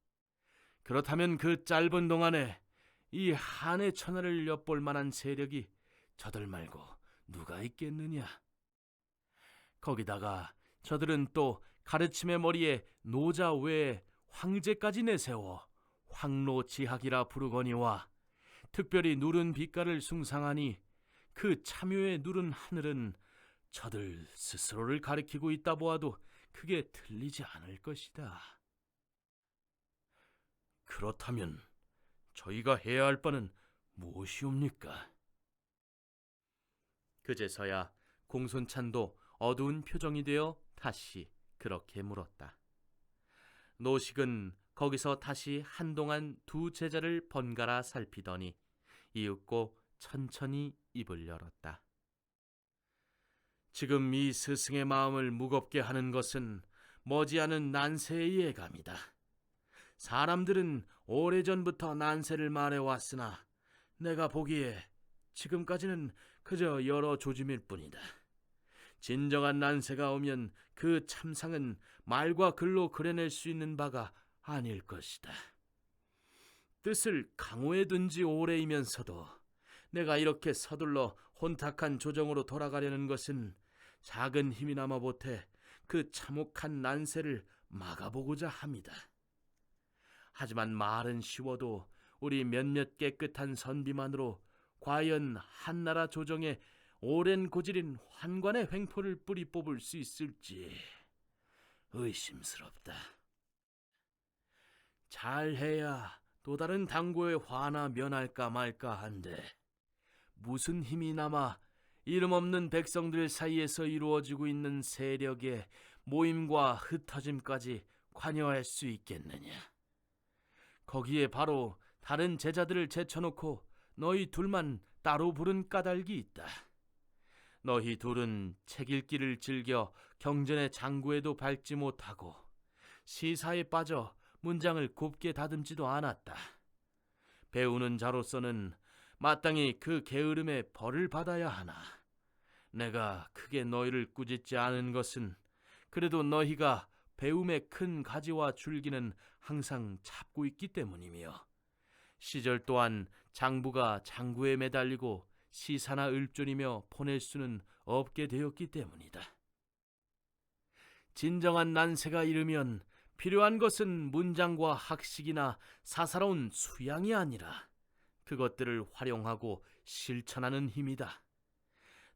그렇다면 그 짧은 동안에 이 한해 천하를 엿볼 만한 세력이 저들 말고 누가 있겠느냐? 거기다가 저들은 또 가르침의 머리에 노자 외에 황제까지 내세워 황로지학이라 부르거니와 특별히 누른 빛깔을 숭상하니 그 참요에 누른 하늘은 저들 스스로를 가리키고 있다 보아도 크게 틀리지 않을 것이다. 그렇다면 저희가 해야 할 바는 무엇이옵니까? 그제서야 공손찬도 어두운 표정이 되어 다시 그렇게 물었다. 노식은 거기서 다시 한동안 두 제자를 번갈아 살피더니 이윽고 천천히 입을 열었다. 지금 이 스승의 마음을 무겁게 하는 것은 머지않은 난세의 예감이다. 사람들은 오래전부터 난세를 말해왔으나 내가 보기에 지금까지는 그저 여러 조짐일 뿐이다. 진정한 난세가 오면 그 참상은 말과 글로 그려낼 수 있는 바가 아닐 것이다. 뜻을 강호해 둔 지 오래이면서도 내가 이렇게 서둘러 혼탁한 조정으로 돌아가려는 것은 작은 힘이나마 보태 그 참혹한 난세를 막아보고자 합니다. 하지만 말은 쉬워도 우리 몇몇 깨끗한 선비만으로 과연 한나라 조정에 오랜 고질인 환관의 횡포를 뿌리 뽑을 수 있을지 의심스럽다. 잘해야 또 다른 당고의 화나 면할까 말까 한데 무슨 힘이 남아 이름 없는 백성들 사이에서 이루어지고 있는 세력의 모임과 흩어짐까지 관여할 수 있겠느냐? 거기에 바로 다른 제자들을 제쳐놓고 너희 둘만 따로 부른 까닭이 있다. 너희 둘은 책 읽기를 즐겨 경전의 장구에도 밟지 못하고 시사에 빠져 문장을 곱게 다듬지도 않았다. 배우는 자로서는 마땅히 그 게으름에 벌을 받아야 하나. 내가 크게 너희를 꾸짖지 않은 것은 그래도 너희가 배움의 큰 가지와 줄기는 항상 잡고 있기 때문이며, 시절 또한 장부가 장구에 매달리고 시사나 을존이며 보낼 수는 없게 되었기 때문이다. 진정한 난세가 이르면 필요한 것은 문장과 학식이나 사사로운 수양이 아니라 그것들을 활용하고 실천하는 힘이다.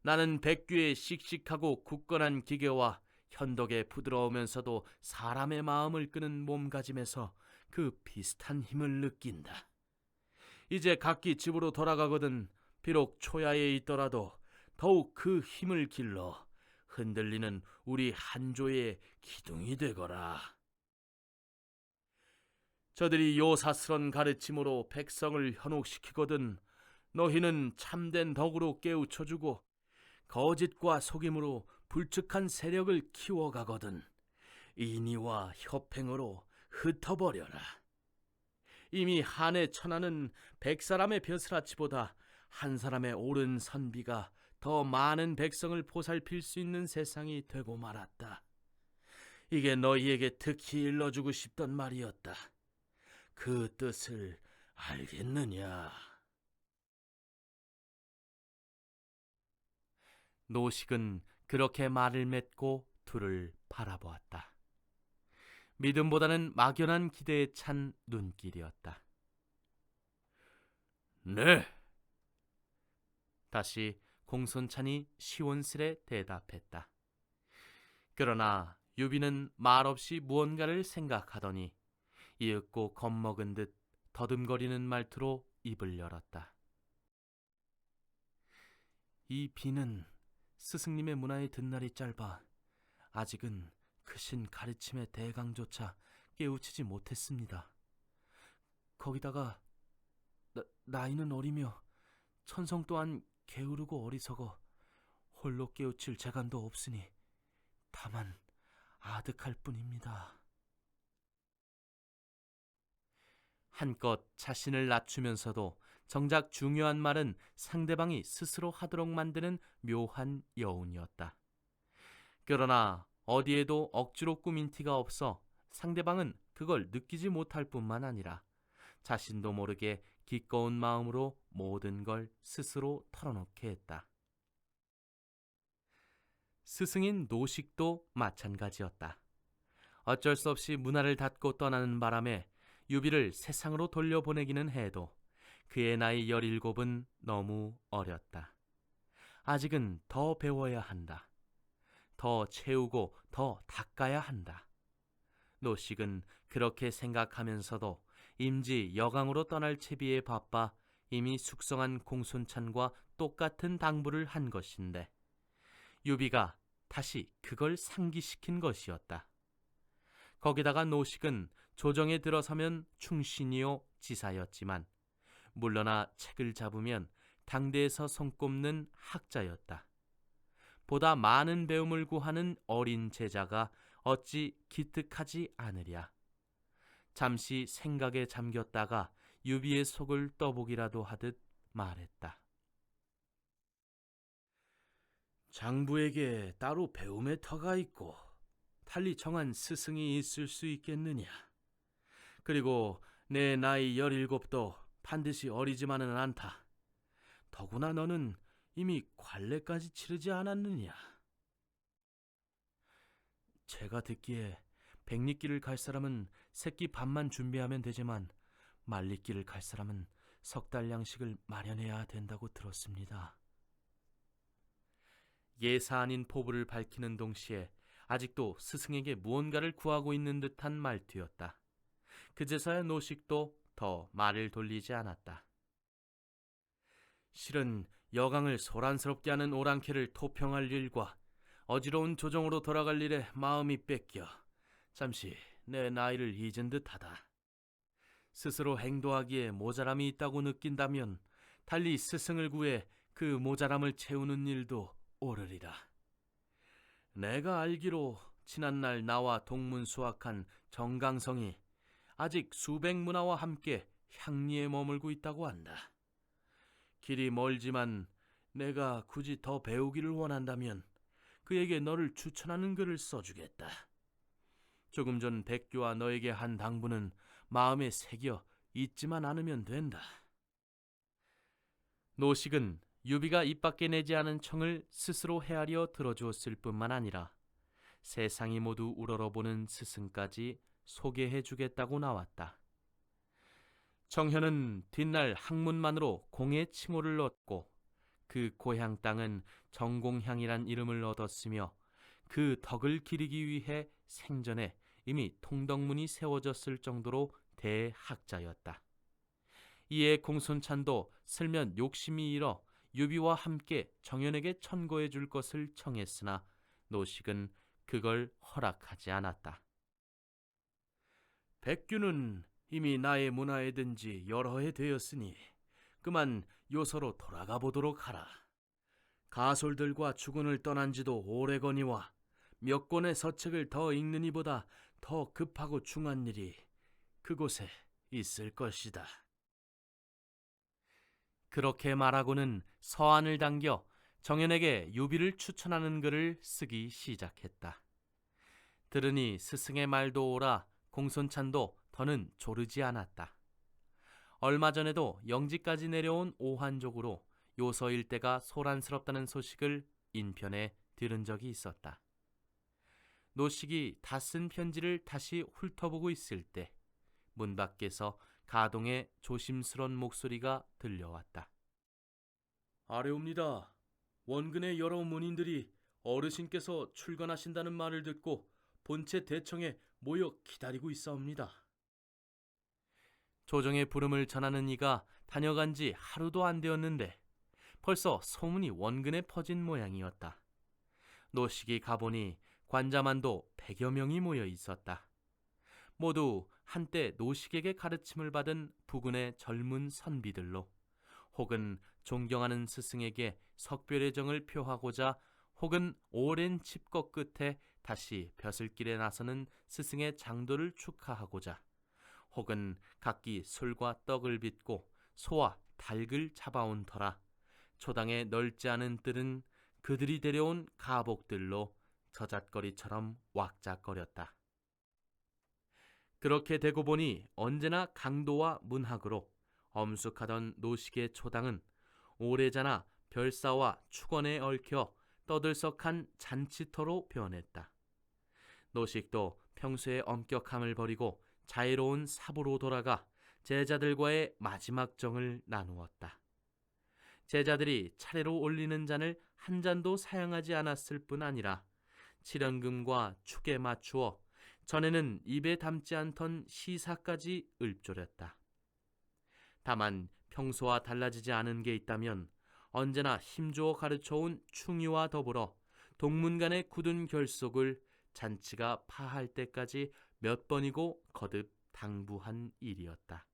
나는 백귀의 씩씩하고 굳건한 기계와 현덕에 부드러우면서도 사람의 마음을 끄는 몸가짐에서 그 비슷한 힘을 느낀다. 이제 각기 집으로 돌아가거든 비록 초야에 있더라도 더욱 그 힘을 길러 흔들리는 우리 한조의 기둥이 되거라. 저들이 요사스런 가르침으로 백성을 현혹시키거든 너희는 참된 덕으로 깨우쳐주고 거짓과 속임으로 불측한 세력을 키워가거든 인의와 협행으로 흩어버려라. 이미 한해 천하는 100사람의 벼슬아치보다 한 사람의 옳은 선비가 더 많은 백성을 보살필 수 있는 세상이 되고 말았다. 이게 너희에게 특히 일러주고 싶던 말이었다. 그 뜻을 알겠느냐? 노식은 그렇게 말을 맺고 둘을 바라보았다. 믿음보다는 막연한 기대에 찬 눈길이었다. 네. 다시 공손찬이 시원스레 대답했다. 그러나 유비는 말없이 무언가를 생각하더니 이윽고 겁먹은 듯 더듬거리는 말투로 입을 열었다. 이 비는 스승님의 문화에 든 날이 짧아 아직은 크신 가르침의 대강조차 깨우치지 못했습니다. 거기다가 나이는 어리며 천성 또한 게으르고 어리석어 홀로 깨우칠 재간도 없으니 다만 아득할 뿐입니다. 한껏 자신을 낮추면서도 정작 중요한 말은 상대방이 스스로 하도록 만드는 묘한 여운이었다. 그러나 어디에도 억지로 꾸민 티가 없어 상대방은 그걸 느끼지 못할 뿐만 아니라 자신도 모르게 기꺼운 마음으로 모든 걸 스스로 털어놓게 했다. 스승인 노식도 마찬가지였다. 어쩔 수 없이 문화를 닫고 떠나는 바람에 유비를 세상으로 돌려보내기는 해도 그의 나이 17은 너무 어렸다. 아직은 더 배워야 한다. 더 채우고 더 닦아야 한다. 노식은 그렇게 생각하면서도 임지 여강으로 떠날 채비에 바빠 이미 숙성한 공손찬과 똑같은 당부를 한 것인데 유비가 다시 그걸 상기시킨 것이었다. 거기다가 노식은 조정에 들어서면 충신이요 지사였지만 물러나 책을 잡으면 당대에서 손꼽는 학자였다. 보다 많은 배움을 구하는 어린 제자가 어찌 기특하지 않으랴. 잠시 생각에 잠겼다가 유비의 속을 떠보기라도 하듯 말했다. 장부에게 따로 배움의 터가 있고 달리 정한 스승이 있을 수 있겠느냐. 그리고 내 나이 17도 반드시 어리지만은 않다. 더구나 너는 이미 관례까지 치르지 않았느냐. 제가 듣기에 백리길을 갈 사람은 새끼 밥만 준비하면 되지만 말리길을 갈 사람은 석 달 양식을 마련해야 된다고 들었습니다. 예사 아닌 포부를 밝히는 동시에 아직도 스승에게 무언가를 구하고 있는 듯한 말투였다. 그제서야 노식도 더 말을 돌리지 않았다. 실은 여강을 소란스럽게 하는 오랑캐를 토평할 일과 어지러운 조정으로 돌아갈 일에 마음이 뺏겨 잠시 내 나이를 잊은 듯하다. 스스로 행도하기에 모자람이 있다고 느낀다면 달리 스승을 구해 그 모자람을 채우는 일도 옳으리라. 내가 알기로 지난날 나와 동문수학한 정강성이 아직 수백 문화와 함께 향리에 머물고 있다고 한다. 길이 멀지만 내가 굳이 더 배우기를 원한다면 그에게 너를 추천하는 글을 써주겠다. 조금 전 백교와 너에게 한 당부는 마음에 새겨 잊지만 않으면 된다. 노식은 유비가 입 밖에 내지 않은 청을 스스로 헤아려 들어주었을 뿐만 아니라 세상이 모두 우러러보는 스승까지 소개해주겠다고 나왔다. 정현은 뒷날 학문만으로 공의 칭호를 얻고 그 고향 땅은 정공향이란 이름을 얻었으며 그 덕을 기리기 위해 생전에 이미 통덕문이 세워졌을 정도로 대학자였다. 이에 공손찬도 슬면 욕심이 일어 유비와 함께 정현에게 천거해 줄 것을 청했으나 노식은 그걸 허락하지 않았다. 백규는 이미 나의 문화에 든 지 여러 해 되었으니 그만 요서로 돌아가 보도록 하라. 가솔들과 주군을 떠난 지도 오래거니와 몇 권의 서책을 더 읽는 이보다 더 급하고 중한 일이 그곳에 있을 것이다. 그렇게 말하고는 서한을 당겨 정연에게 유비를 추천하는 글을 쓰기 시작했다. 들으니 스승의 말도 옳아 공손찬도 더는 조르지 않았다. 얼마 전에도 영지까지 내려온 오한족으로 요서 일대가 소란스럽다는 소식을 인편에 들은 적이 있었다. 노식이 다 쓴 편지를 다시 훑어보고 있을 때 문 밖에서 가동의 조심스런 목소리가 들려왔다. 아뢰옵니다. 원근의 여러 문인들이 어르신께서 출간하신다는 말을 듣고 본체 대청에 모여 기다리고 있사옵니다. 조정의 부름을 전하는 이가 다녀간 지 하루도 안 되었는데 벌써 소문이 원근에 퍼진 모양이었다. 노식이 가보니 관자만도 100여 명이 모여 있었다. 모두 한때 노식에게 가르침을 받은 부군의 젊은 선비들로, 혹은 존경하는 스승에게 석별의 정을 표하고자, 혹은 오랜 칩거 끝에 다시 벼슬길에 나서는 스승의 장도를 축하하고자, 혹은 각기 술과 떡을 빚고 소와 닭을 잡아온 터라 초당에 넓지 않은 뜰은 그들이 데려온 가복들로 저잣거리처럼 왁작거렸다. 그렇게 되고 보니 언제나 강도와 문학으로 엄숙하던 노식의 초당은 오래자나 별사와 축원에 얽혀 떠들썩한 잔치터로 변했다. 노식도 평소의 엄격함을 버리고 자유로운 사부로 돌아가 제자들과의 마지막 정을 나누었다. 제자들이 차례로 올리는 잔을 한 잔도 사용하지 않았을 뿐 아니라 칠연금과 축에 맞추어 전에는 입에 담지 않던 시사까지 읊조렸다. 다만 평소와 달라지지 않은 게 있다면 언제나 힘주어 가르쳐온 충의와 더불어 동문 간의 굳은 결속을 잔치가 파할 때까지 몇 번이고 거듭 당부한 일이었다.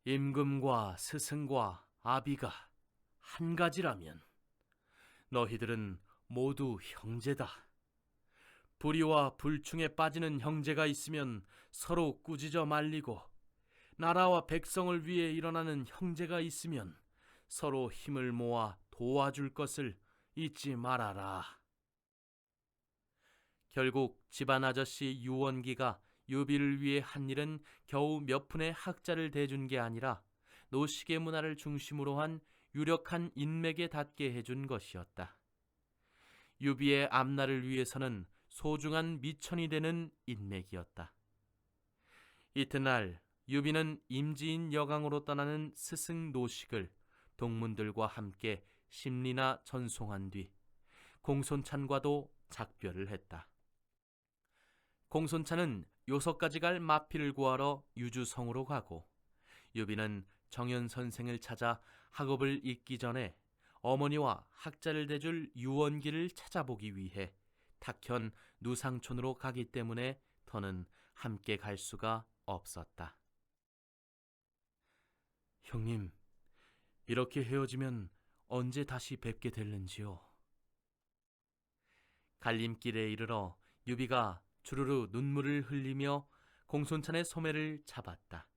임금과 스승과 아비가 한 가지라면 너희들은 모두 형제다. 불의와 불충에 빠지는 형제가 있으면 서로 꾸짖어 말리고, 나라와 백성을 위해 일어나는 형제가 있으면 서로 힘을 모아 도와줄 것을 잊지 말아라. 결국 집안 아저씨 유원기가 유비를 위해 한 일은 겨우 몇 푼의 학자를 대준 게 아니라 노식의 문화를 중심으로 한 유력한 인맥에 닿게 해준 것이었다. 유비의 앞날을 위해서는 소중한 미천이 되는 인맥이었다. 이튿날 유비는 임지인 여강으로 떠나는 스승 노식을 동문들과 함께 심리나 전송한 뒤 공손찬과도 작별을 했다. 공손찬은 요서까지 갈 마필을 구하러 유주성으로 가고, 유비는 정연 선생을 찾아 학업을 잇기 전에 어머니와 학자를 대줄 유원기를 찾아보기 위해 탁현 누상촌으로 가기 때문에 더는 함께 갈 수가 없었다. 형님, 이렇게 헤어지면 언제 다시 뵙게 될는지요? 갈림길에 이르러 유비가 주르르 눈물을 흘리며 공손찬의 소매를 잡았다.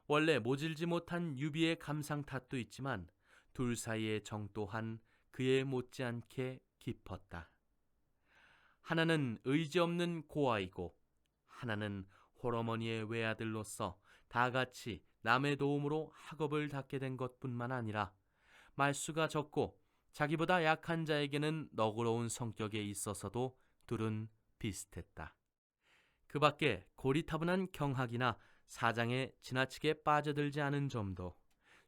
원래 모질지 못한 유비의 감상 탓도 있지만 둘 사이의 정 또한 그에 못지않게 깊었다. 하나는 의지 없는 고아이고 하나는 홀어머니의 외아들로서 다 같이 남의 도움으로 학업을 닦게 된 것뿐만 아니라 말수가 적고 자기보다 약한 자에게는 너그러운 성격에 있어서도 둘은 비슷했다. 그 밖에 고리타분한 경학이나 사장에 지나치게 빠져들지 않은 점도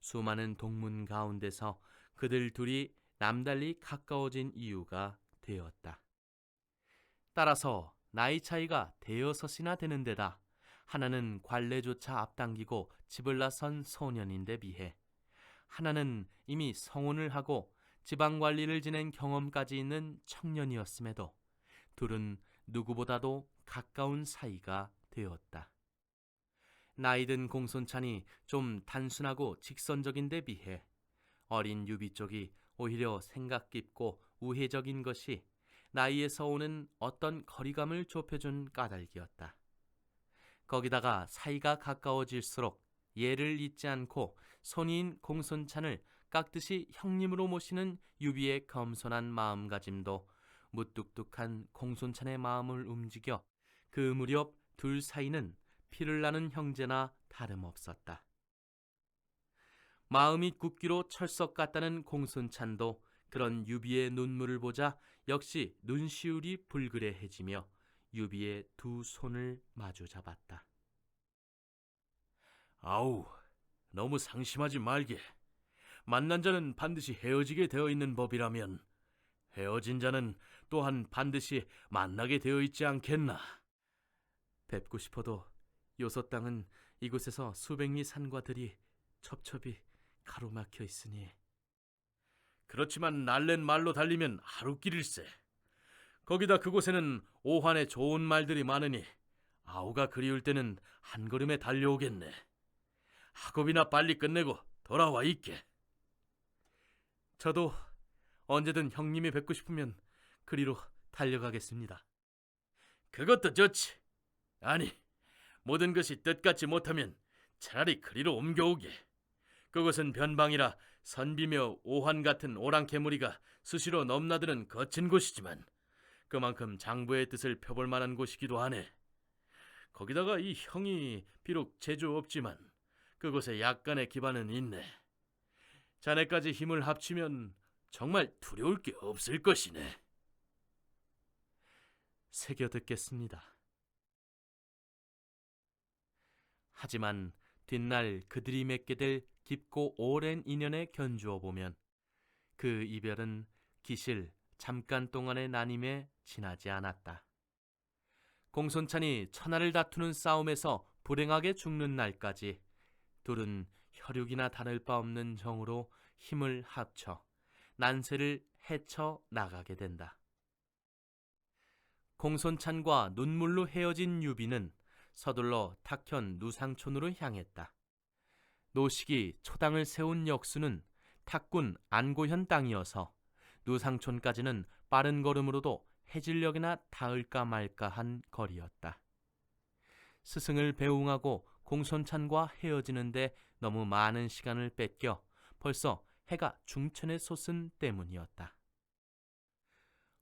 수많은 동문 가운데서 그들 둘이 남달리 가까워진 이유가 되었다. 따라서 나이 차이가 대여섯이나 되는 데다 하나는 관례조차 앞당기고 집을 나선 소년인데 비해 하나는 이미 성혼을 하고 지방관리를 지낸 경험까지 있는 청년이었음에도 둘은 누구보다도 가까운 사이가 되었다. 나이든 공손찬이 좀 단순하고 직선적인 데 비해 어린 유비 쪽이 오히려 생각 깊고 우회적인 것이 나이에서 오는 어떤 거리감을 좁혀준 까닭이었다. 거기다가 사이가 가까워질수록 예를 잊지 않고 손이인 공손찬을 깍듯이 형님으로 모시는 유비의 겸손한 마음가짐도 무뚝뚝한 공손찬의 마음을 움직여 그 무렵 둘 사이는 피를 나는 형제나 다름없었다. 마음이 굳기로 철석 같다는 공손찬도 그런 유비의 눈물을 보자 역시 눈시울이 불그레해지며 유비의 두 손을 마주 잡았다. 아우, 너무 상심하지 말게. 만난 자는 반드시 헤어지게 되어 있는 법이라면 헤어진 자는 또한 반드시 만나게 되어 있지 않겠나. 뵙고 싶어도 요소 땅은 이곳에서 수백 리 산과 들이 첩첩이 가로막혀 있으니. 그렇지만 날랜 말로 달리면 하루길일세. 거기다 그곳에는 오환의 좋은 말들이 많으니 아우가 그리울 때는 한 걸음에 달려오겠네. 학업이나 빨리 끝내고 돌아와 있게. 저도 언제든 형님이 뵙고 싶으면 그리로 달려가겠습니다. 그것도 좋지. 아니, 모든 것이 뜻같지 못하면 차라리 그리로 옮겨오게. 그것은 변방이라 선비며 오환 같은 오랑캐무리가 수시로 넘나드는 거친 곳이지만 그만큼 장부의 뜻을 펴볼 만한 곳이기도 하네. 거기다가 이 형이 비록 재주 없지만 그곳에 약간의 기반은 있네. 자네까지 힘을 합치면 정말 두려울 게 없을 것이네. 새겨 듣겠습니다. 하지만 뒷날 그들이 맺게 될 깊고 오랜 인연에 견주어 보면 그 이별은 기실 잠깐 동안의 난임에 지나지 않았다. 공손찬이 천하를 다투는 싸움에서 불행하게 죽는 날까지 둘은 혈육이나 다를 바 없는 정으로 힘을 합쳐 난세를 헤쳐 나가게 된다. 공손찬과 눈물로 헤어진 유비는 서둘러 탁현 누상촌으로 향했다. 노식이 초당을 세운 역수는 탁군 안고현 땅이어서 누상촌까지는 빠른 걸음으로도 해질녘이나 닿을까 말까한 거리였다. 스승을 배웅하고 공손찬과 헤어지는데 너무 많은 시간을 뺏겨 벌써 해가 중천에 솟은 때문이었다.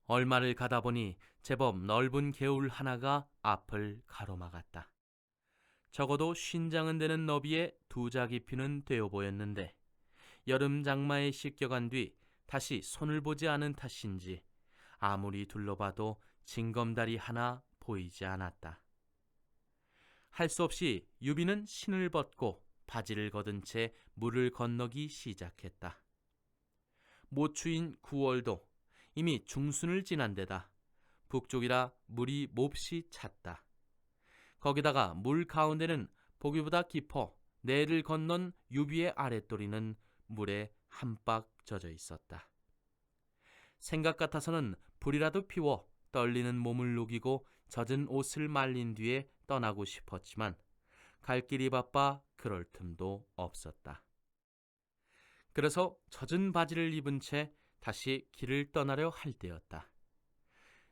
얼마를 가다 보니 제법 넓은 개울 하나가 앞을 가로막았다. 적어도 50장은 되는 너비에 두 자 깊이는 되어 보였는데 여름 장마에 씻겨간 뒤 다시 손을 보지 않은 탓인지 아무리 둘러봐도 징검다리 하나 보이지 않았다. 할 수 없이 유비는 신을 벗고 바지를 걷은 채 물을 건너기 시작했다. 모추인 9월도 이미 중순을 지난 데다 북쪽이라 물이 몹시 찼다. 거기다가 물 가운데는 보기보다 깊어 내를 건넌 유비의 아랫도리는 물에 한박 젖어 있었다. 생각 같아서는 불이라도 피워 떨리는 몸을 녹이고 젖은 옷을 말린 뒤에 떠나고 싶었지만 갈 길이 바빠 그럴 틈도 없었다. 그래서 젖은 바지를 입은 채 다시 길을 떠나려 할 때였다.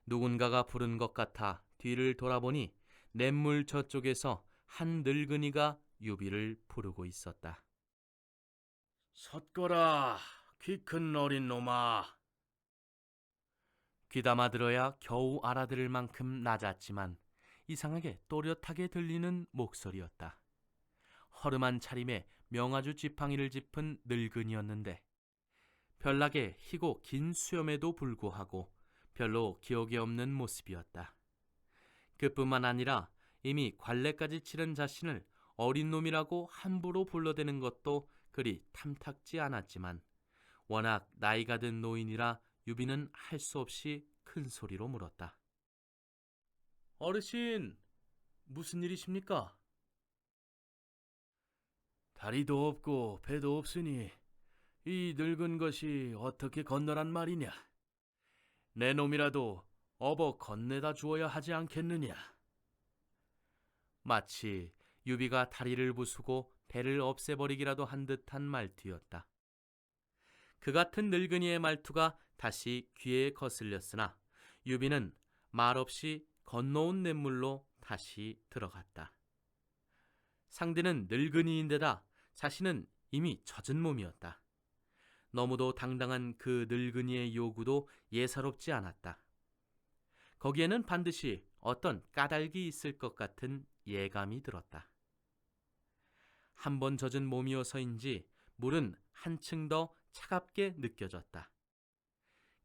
누군가가 부른 것 같아 뒤를 돌아보니 냇물 저쪽에서 한 늙은이가 유비를 부르고 있었다. 섰거라, 키 큰 어린 놈아. 귀담아 들어야 겨우 알아들을 만큼 낮았지만 이상하게 또렷하게 들리는 목소리였다. 허름한 차림에 명아주 지팡이를 짚은 늙은이였는데 별나게 희고 긴 수염에도 불구하고 별로 기억이 없는 모습이었다. 그뿐만 아니라 이미 관례까지 치른 자신을 어린 놈이라고 함부로 불러대는 것도 그리 탐탁지 않았지만 워낙 나이가 든 노인이라 유비는 할 수 없이 큰 소리로 물었다. 어르신, 무슨 일이십니까? 다리도 없고 배도 없으니 이 늙은 것이 어떻게 건너란 말이냐? 내 놈이라도 업어 건네다 주어야 하지 않겠느냐? 마치 유비가 다리를 부수고 배를 없애버리기라도 한 듯한 말투였다. 그 같은 늙은이의 말투가 다시 귀에 거슬렸으나 유비는 말없이 건너온 냇물로 다시 들어갔다. 상대는 늙은이인데다 자신은 이미 젖은 몸이었다. 너무도 당당한 그 늙은이의 요구도 예사롭지 않았다. 거기에는 반드시 어떤 까닭이 있을 것 같은 예감이 들었다. 한 번 젖은 몸이어서인지 물은 한층 더 차갑게 느껴졌다.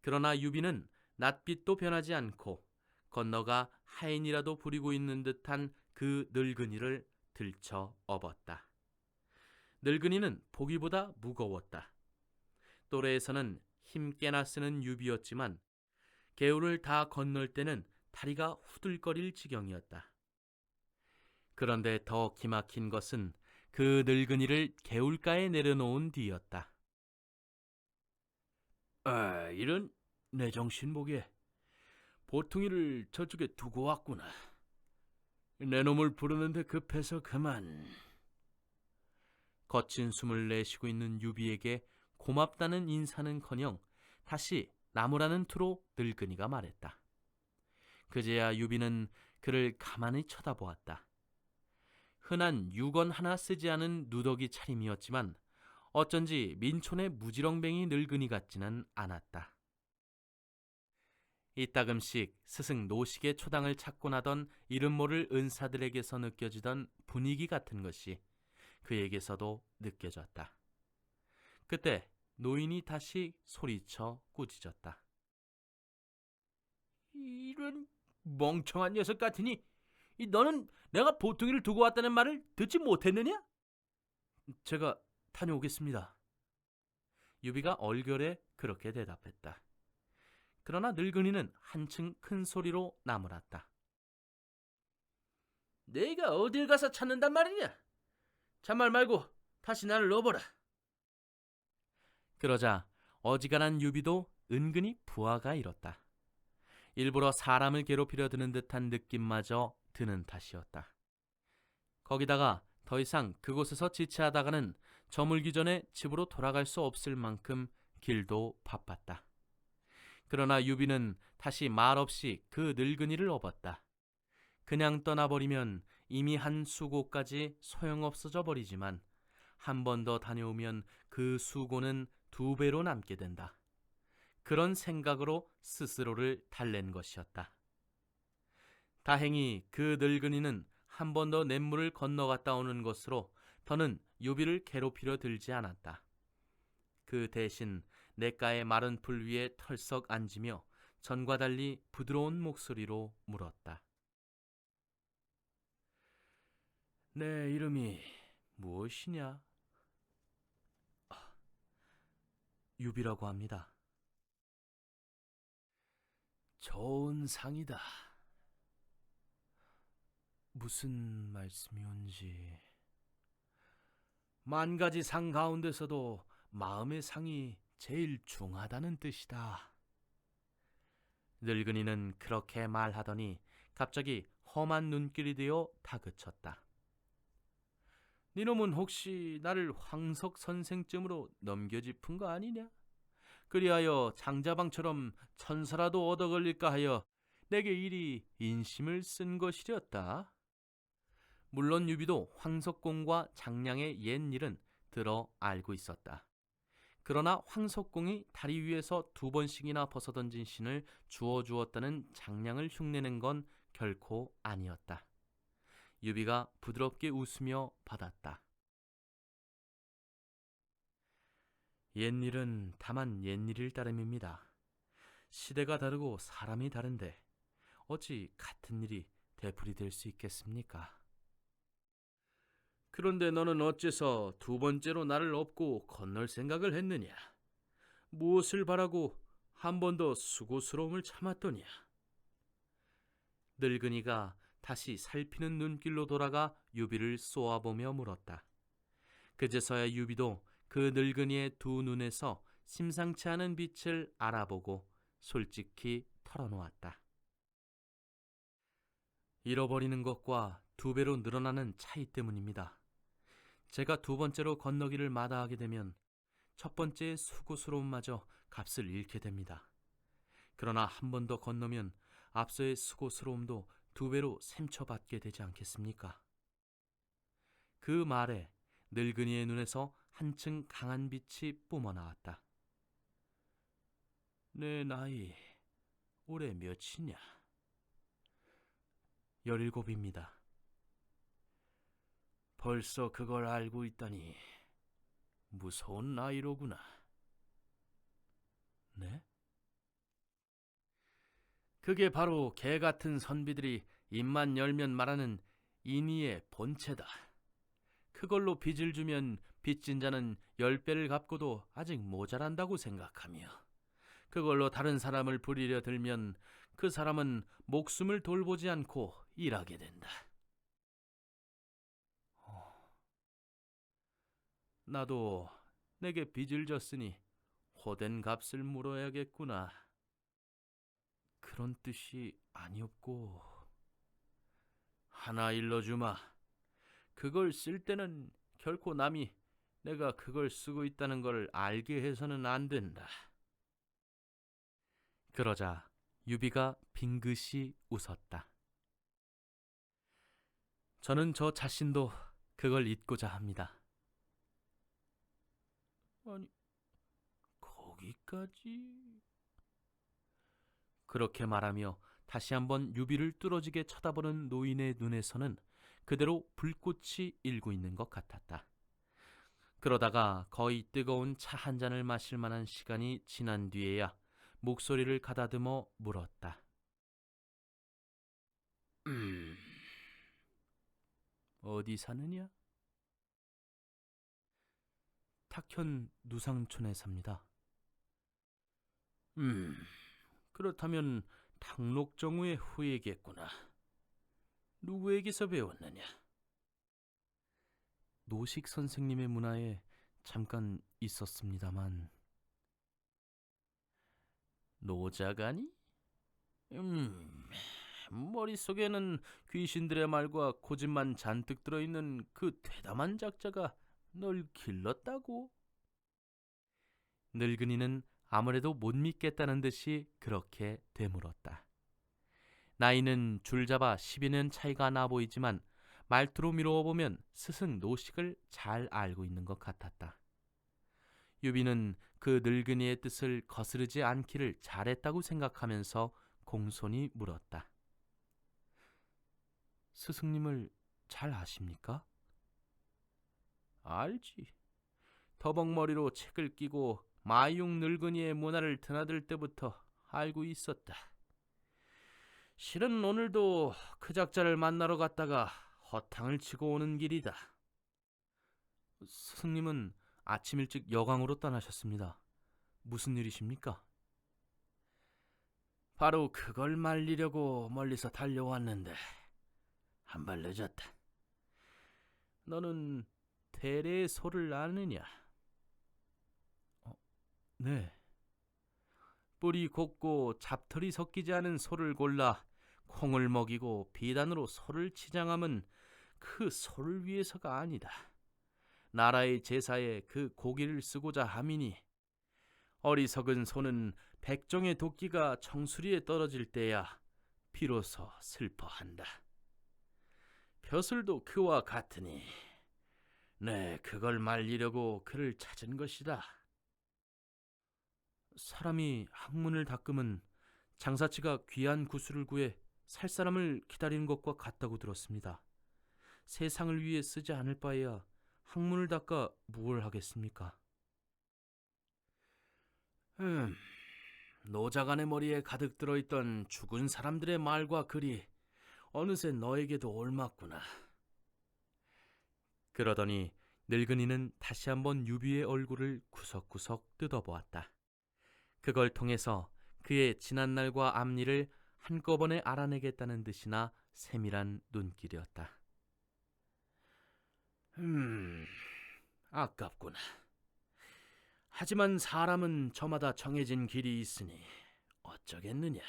그러나 유비는 낯빛도 변하지 않고 건너가 하인이라도 부리고 있는 듯한 그 늙은이를 들쳐 업었다. 늙은이는 보기보다 무거웠다. 또래에서는 힘께나 쓰는 유비였지만 개울을 다 건널 때는 다리가 후들거릴 지경이었다. 그런데 더 기막힌 것은 그 늙은이를 개울가에 내려놓은 뒤였다. 이런 내 정신 보게 보퉁이를 저쪽에 두고 왔구나. 내 놈을 부르는데 급해서 그만. 거친 숨을 내쉬고 있는 유비에게 고맙다는 인사는커녕 다시 나무라는 투로 늙은이가 말했다. 그제야 유비는 그를 가만히 쳐다보았다. 흔한 유건 하나 쓰지 않은 누더기 차림이었지만 어쩐지 민촌의 무지렁뱅이 늙은이 같지는 않았다. 이따금씩 스승 노식의 초당을 찾고 나던 이름 모를 은사들에게서 느껴지던 분위기 같은 것이 그에게서도 느껴졌다. 그때 노인이 다시 소리쳐 꾸짖었다. 이런 멍청한 녀석 같으니 너는 내가 보퉁이를 두고 왔다는 말을 듣지 못했느냐? 제가 다녀오겠습니다. 유비가 얼결에 그렇게 대답했다. 그러나 늙은이는 한층 큰 소리로 나무랐다. 내가 어딜 가서 찾는단 말이냐? 잔말 말고 다시 나를 넣어보라. 그러자 어지간한 유비도 은근히 부하가 일었다. 일부러 사람을 괴롭히려 드는 듯한 느낌마저 드는 탓이었다. 거기다가 더 이상 그곳에서 지체하다가는 저물기 전에 집으로 돌아갈 수 없을 만큼 길도 바빴다. 그러나 유비는 다시 말없이 그 늙은이를 업었다. 그냥 떠나버리면 이미 한 수고까지 소용없어져 버리지만 한 번 더 다녀오면 그 수고는 2배로 남게 된다. 그런 생각으로 스스로를 달랜 것이었다. 다행히 그 늙은이는 한 번 더 냇물을 건너갔다 오는 것으로 더는 유비를 괴롭히려 들지 않았다. 그 대신 냇가의 마른 풀 위에 털썩 앉으며 전과 달리 부드러운 목소리로 물었다. 내 이름이 무엇이냐? 유비라고 합니다. 좋은 상이다. 무슨 말씀이온지. 만 가지 상 가운데서도 마음의 상이 제일 중하다는 뜻이다. 늙은이는 그렇게 말하더니 갑자기 험한 눈길이 되어 다그쳤다. 니놈은 혹시 나를 황석 선생쯤으로 넘겨짚은 거 아니냐? 그리하여 장자방처럼 천사라도 얻어 걸릴까 하여 내게 이리 인심을 쓴 것이렸다. 물론 유비도 황석공과 장량의 옛 일은 들어 알고 있었다. 그러나 황석공이 다리 위에서 2번씩이나 벗어던진 신을 주워주었다는 장량을 흉내낸 건 결코 아니었다. 유비가 부드럽게 웃으며 받았다. 옛일은 다만 옛일일 따름입니다. 시대가 다르고 사람이 다른데 어찌 같은 일이 되풀이될 수 있겠습니까? 그런데 너는 어째서 2번째로 나를 업고 건널 생각을 했느냐? 무엇을 바라고 한 번 더 수고스러움을 참았더냐? 늙은이가 다시 살피는 눈길로 돌아가 유비를 쏘아보며 물었다. 그제서야 유비도 그 늙은이의 2 눈에서 심상치 않은 빛을 알아보고 솔직히 털어놓았다. 잃어버리는 것과 2배로 늘어나는 차이 때문입니다. 제가 2번째로 건너기를 마다하게 되면 첫 번째의 수고스러움마저 값을 잃게 됩니다. 그러나 한 번 더 건너면 앞서의 수고스러움도 2배로 셈쳐받게 되지 않겠습니까? 그 말에 늙은이의 눈에서 한층 강한 빛이 뿜어나왔다. 내 나이 올해 몇이냐? 17입니다. 벌써 그걸 알고 있다니 무서운 나이로구나. 네? 그게 바로 개 같은 선비들이 입만 열면 말하는 인의의 본체다. 그걸로 빚을 주면 빚진 자는 10배를 갚고도 아직 모자란다고 생각하며, 그걸로 다른 사람을 부리려 들면 그 사람은 목숨을 돌보지 않고 일하게 된다. 나도 내게 빚을 졌으니 호된 값을 물어야겠구나. 그런 뜻이 아니었고. 하나 일러주마. 그걸 쓸 때는 결코 남이 내가 그걸 쓰고 있다는 걸 알게 해서는 안 된다. 그러자 유비가 빙긋이 웃었다. 저는 저 자신도 그걸 잊고자 합니다. 아니, 거기까지... 그렇게 말하며 다시 한번 유비를 뚫어지게 쳐다보는 노인의 눈에서는 그대로 불꽃이 일고 있는 것 같았다. 그러다가 거의 뜨거운 차 한 잔을 마실 만한 시간이 지난 뒤에야 목소리를 가다듬어 물었다. 어디 사느냐? 탁현 누상촌에 삽니다. 그렇다면 탁록정우의 후예겠구나. 누구에게서 배웠느냐? 노식 선생님의 문화에 잠깐 있었습니다만. 노자가니? 머릿속에는 귀신들의 말과 고집만 잔뜩 들어있는 그 대담한 작자가 널 길렀다고? 늙은이는 아무래도 못 믿겠다는 듯이 그렇게 되물었다. 나이는 줄잡아 12년 차이가 나 보이지만 말투로 미루어 보면 스승 노식을 잘 알고 있는 것 같았다. 유비는 그 늙은이의 뜻을 거스르지 않기를 잘했다고 생각하면서 공손히 물었다. 스승님을 잘 아십니까? 알지. 더벅머리로 책을 끼고 마용 늙은이의 문화를 드나들 때부터 알고 있었다. 실은 오늘도 그 작자를 만나러 갔다가 허탕을 치고 오는 길이다. 스승님은 아침 일찍 여강으로 떠나셨습니다. 무슨 일이십니까? 바로 그걸 말리려고 멀리서 달려왔는데 한 발 늦었다. 너는 대래의 소를 아느냐? 네. 뿔이 곱고 잡털이 섞이지 않은 소를 골라 콩을 먹이고 비단으로 소를 치장함은 그 소를 위해서가 아니다. 나라의 제사에 그 고기를 쓰고자 함이니, 어리석은 소는 백종의 도끼가 정수리에 떨어질 때야 비로소 슬퍼한다. 벼슬도 그와 같으니 네, 그걸 말리려고 그를 찾은 것이다. 사람이 학문을 닦으면 장사치가 귀한 구슬을 구해 살 사람을 기다리는 것과 같다고 들었습니다. 세상을 위해 쓰지 않을 바에야 학문을 닦아 무엇을 하겠습니까? 노자간의 머리에 가득 들어있던 죽은 사람들의 말과 글이 어느새 너에게도 옮았구나. 그러더니 늙은이는 다시 한번 유비의 얼굴을 구석구석 뜯어보았다. 그걸 통해서 그의 지난날과 앞니를 한꺼번에 알아내겠다는 듯이나 세밀한 눈길이었다. 아깝구나. 하지만 사람은 저마다 정해진 길이 있으니 어쩌겠느냐.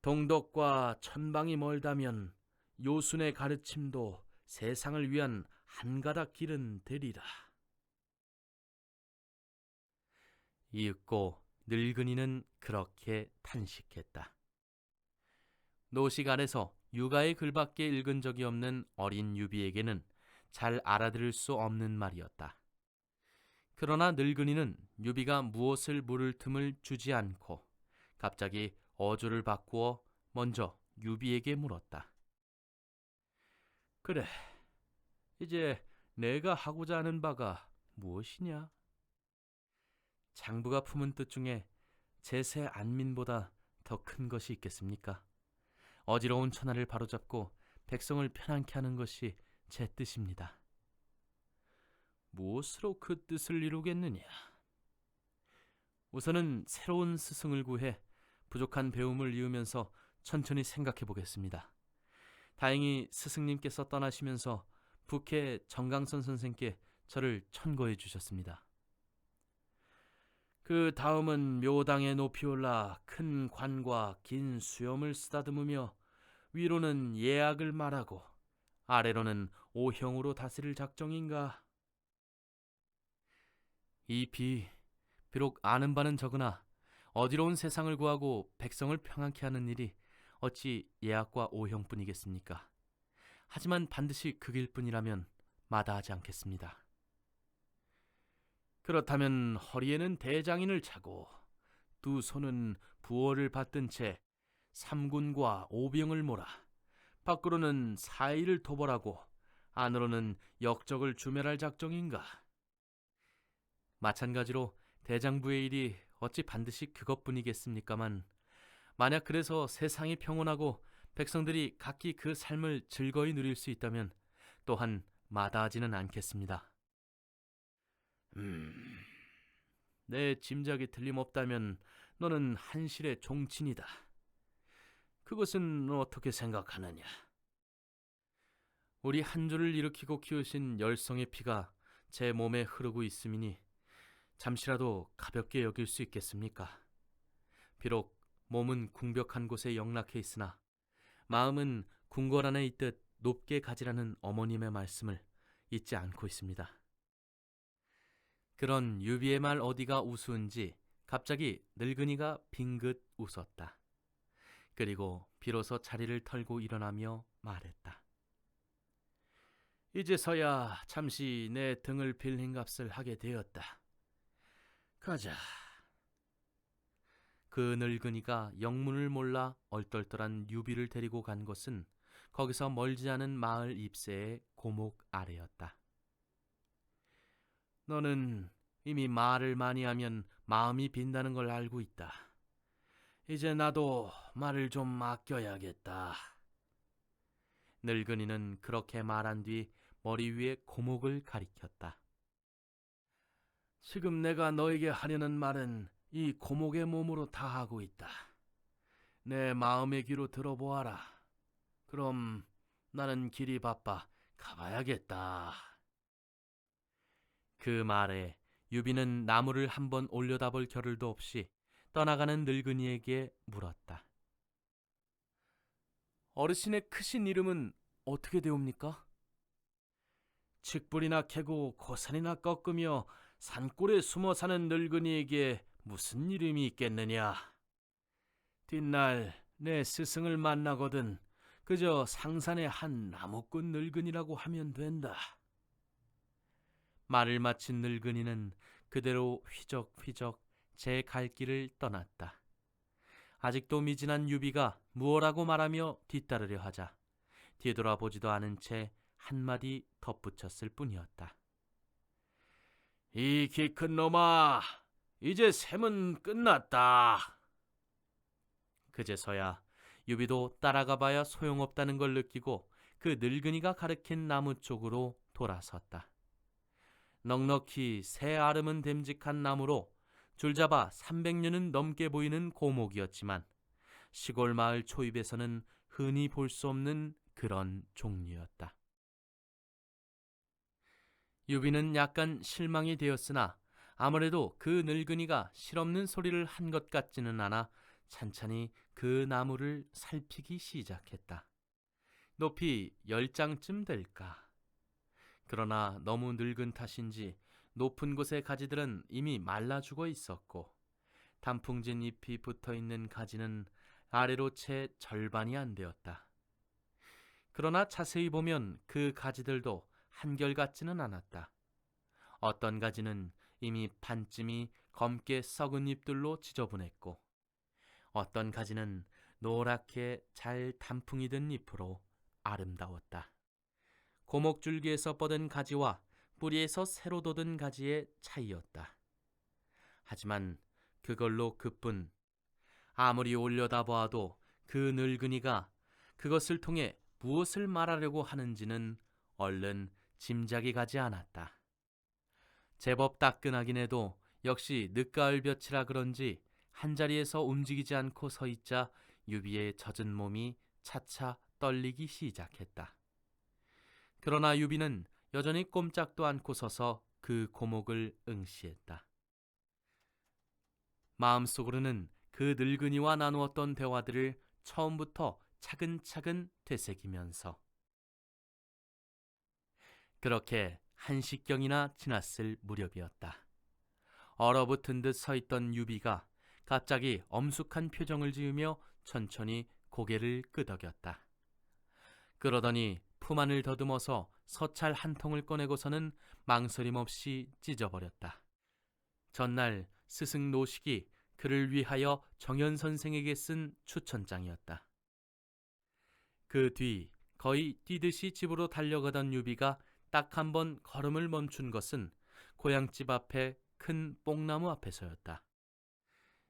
동덕과 천방이 멀다면 요순의 가르침도 세상을 위한 한 가닥 길은 되리라. 이윽고 늙은이는 그렇게 탄식했다. 노식 안에서 육아의 글밖에 읽은 적이 없는 어린 유비에게는 잘 알아들을 수 없는 말이었다. 그러나 늙은이는 유비가 무엇을 물을 틈을 주지 않고 갑자기 어조를 바꾸어 먼저 유비에게 물었다. 그래, 이제 내가 하고자 하는 바가 무엇이냐? 장부가 품은 뜻 중에 제세 안민보다 더 큰 것이 있겠습니까? 어지러운 천하를 바로잡고 백성을 편안케 하는 것이 제 뜻입니다. 무엇으로 그 뜻을 이루겠느냐? 우선은 새로운 스승을 구해 부족한 배움을 이으면서 천천히 생각해 보겠습니다. 다행히 스승님께서 떠나시면서 북해 정강선 선생께 저를 천거해 주셨습니다. 그 다음은 묘당에 높이 올라 큰 관과 긴 수염을 쓰다듬으며 위로는 예약을 말하고 아래로는 오형으로 다스릴 작정인가? 이 비록 아는 바는 적으나 어디로운 세상을 구하고 백성을 평안케 하는 일이 어찌 예약과 오형뿐이겠습니까? 하지만 반드시 그 길뿐이라면 마다하지 않겠습니다. 그렇다면 허리에는 대장인을 차고 두 손은 부호를 받든 채 삼군과 오병을 몰아 밖으로는 사의를 토벌하고 안으로는 역적을 주멸할 작정인가? 마찬가지로 대장부의 일이 어찌 반드시 그것뿐이겠습니까만 만약 그래서 세상이 평온하고 백성들이 각기 그 삶을 즐거이 누릴 수 있다면 또한 마다하지는 않겠습니다. 내 짐작이 틀림없다면 너는 한실의 종친이다. 그것은 어떻게 생각하느냐? 우리 한조를 일으키고 키우신 열성의 피가 제 몸에 흐르고 있음이니 잠시라도 가볍게 여길 수 있겠습니까? 비록 몸은 궁벽한 곳에 영락해 있으나 마음은 궁궐 안에 있듯 높게 가지라는 어머님의 말씀을 잊지 않고 있습니다. 그런 유비의 말 어디가 우스운지 갑자기 늙은이가 빙긋 웃었다. 그리고 비로소 자리를 털고 일어나며 말했다. 이제서야 잠시 내 등을 빌린 값을 하게 되었다. 가자. 그 늙은이가 영문을 몰라 얼떨떨한 유비를 데리고 간 곳은 거기서 멀지 않은 마을 입새의 고목 아래였다. 너는 이미 말을 많이 하면 마음이 빈다는 걸 알고 있다. 이제 나도 말을 좀 아껴야겠다. 늙은이는 그렇게 말한 뒤 머리 위에 고목을 가리켰다. 지금 내가 너에게 하려는 말은 이 고목의 몸으로 다 하고 있다. 내 마음의 귀로 들어보아라. 그럼 나는 길이 바빠 가봐야겠다. 그 말에 유비는 나무를 한번 올려다볼 겨를도 없이 떠나가는 늙은이에게 물었다. 어르신의 크신 이름은 어떻게 되옵니까? 칡불이나 캐고 고산이나 꺾으며 산골에 숨어 사는 늙은이에게 무슨 이름이 있겠느냐? 뒷날 내 스승을 만나거든 그저 상산의 한 나무꾼 늙은이라고 하면 된다. 말을 마친 늙은이는 그대로 휘적휘적 제 갈 길을 떠났다. 아직도 미진한 유비가 무엇라고 말하며 뒤따르려 하자 뒤돌아보지도 않은 채 한마디 덧붙였을 뿐이었다. 이 키 큰 놈아, 이제 셈은 끝났다. 그제서야 유비도 따라가봐야 소용없다는 걸 느끼고 그 늙은이가 가리킨 나무 쪽으로 돌아섰다. 넉넉히 새 아름은 됨직한 나무로 줄잡아 300년은 넘게 보이는 고목이었지만 시골 마을 초입에서는 흔히 볼 수 없는 그런 종류였다. 유비는 약간 실망이 되었으나 아무래도 그 늙은이가 실없는 소리를 한 것 같지는 않아 찬찬히 그 나무를 살피기 시작했다. 높이 10장쯤 될까. 그러나 너무 늙은 탓인지 높은 곳의 가지들은 이미 말라 죽어 있었고 단풍진 잎이 붙어있는 가지는 아래로 채 절반이 안 되었다. 그러나 자세히 보면 그 가지들도 한결같지는 않았다. 어떤 가지는 이미 반쯤이 검게 썩은 잎들로 지저분했고, 어떤 가지는 노랗게 잘 단풍이 든 잎으로 아름다웠다. 고목줄기에서 뻗은 가지와 뿌리에서 새로 돋은 가지의 차이였다. 하지만 그걸로 그뿐, 아무리 올려다보아도 그 늙은이가 그것을 통해 무엇을 말하려고 하는지는 얼른 짐작이 가지 않았다. 제법 따끈하긴 해도 역시 늦가을 볕이라 그런지 한자리에서 움직이지 않고 서 있자 유비의 젖은 몸이 차차 떨리기 시작했다. 그러나 유비는 여전히 꼼짝도 않고 서서 그 고목을 응시했다. 마음속으로는 그 늙은이와 나누었던 대화들을 처음부터 차근차근 되새기면서 그렇게 1시경이나 지났을 무렵이었다. 얼어붙은 듯 서 있던 유비가 갑자기 엄숙한 표정을 지으며 천천히 고개를 끄덕였다. 그러더니 품 안을 더듬어서 서찰 한 통을 꺼내고서는 망설임 없이 찢어버렸다. 전날 스승 노식이 그를 위하여 정연 선생에게 쓴 추천장이었다. 그 뒤 거의 뛰듯이 집으로 달려가던 유비가 딱 한 번 걸음을 멈춘 것은 고향집 앞에 큰 뽕나무 앞에서였다.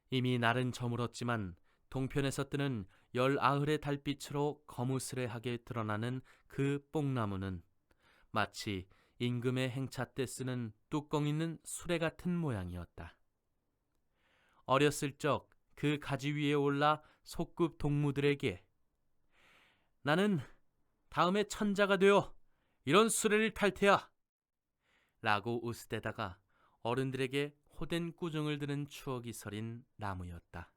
이미 날은 저물었지만 동편에서 뜨는 열아흘의 달빛으로 거무스레하게 드러나는 그 뽕나무는 마치 임금의 행차 때 쓰는 뚜껑 있는 수레 같은 모양이었다. 어렸을 적 그 가지 위에 올라 소꿉 동무들에게 나는 다음에 천자가 되어 이런 수레를 탈 테야 라고 웃으대다가 어른들에게 호된 꾸중을 들은 추억이 서린 나무였다.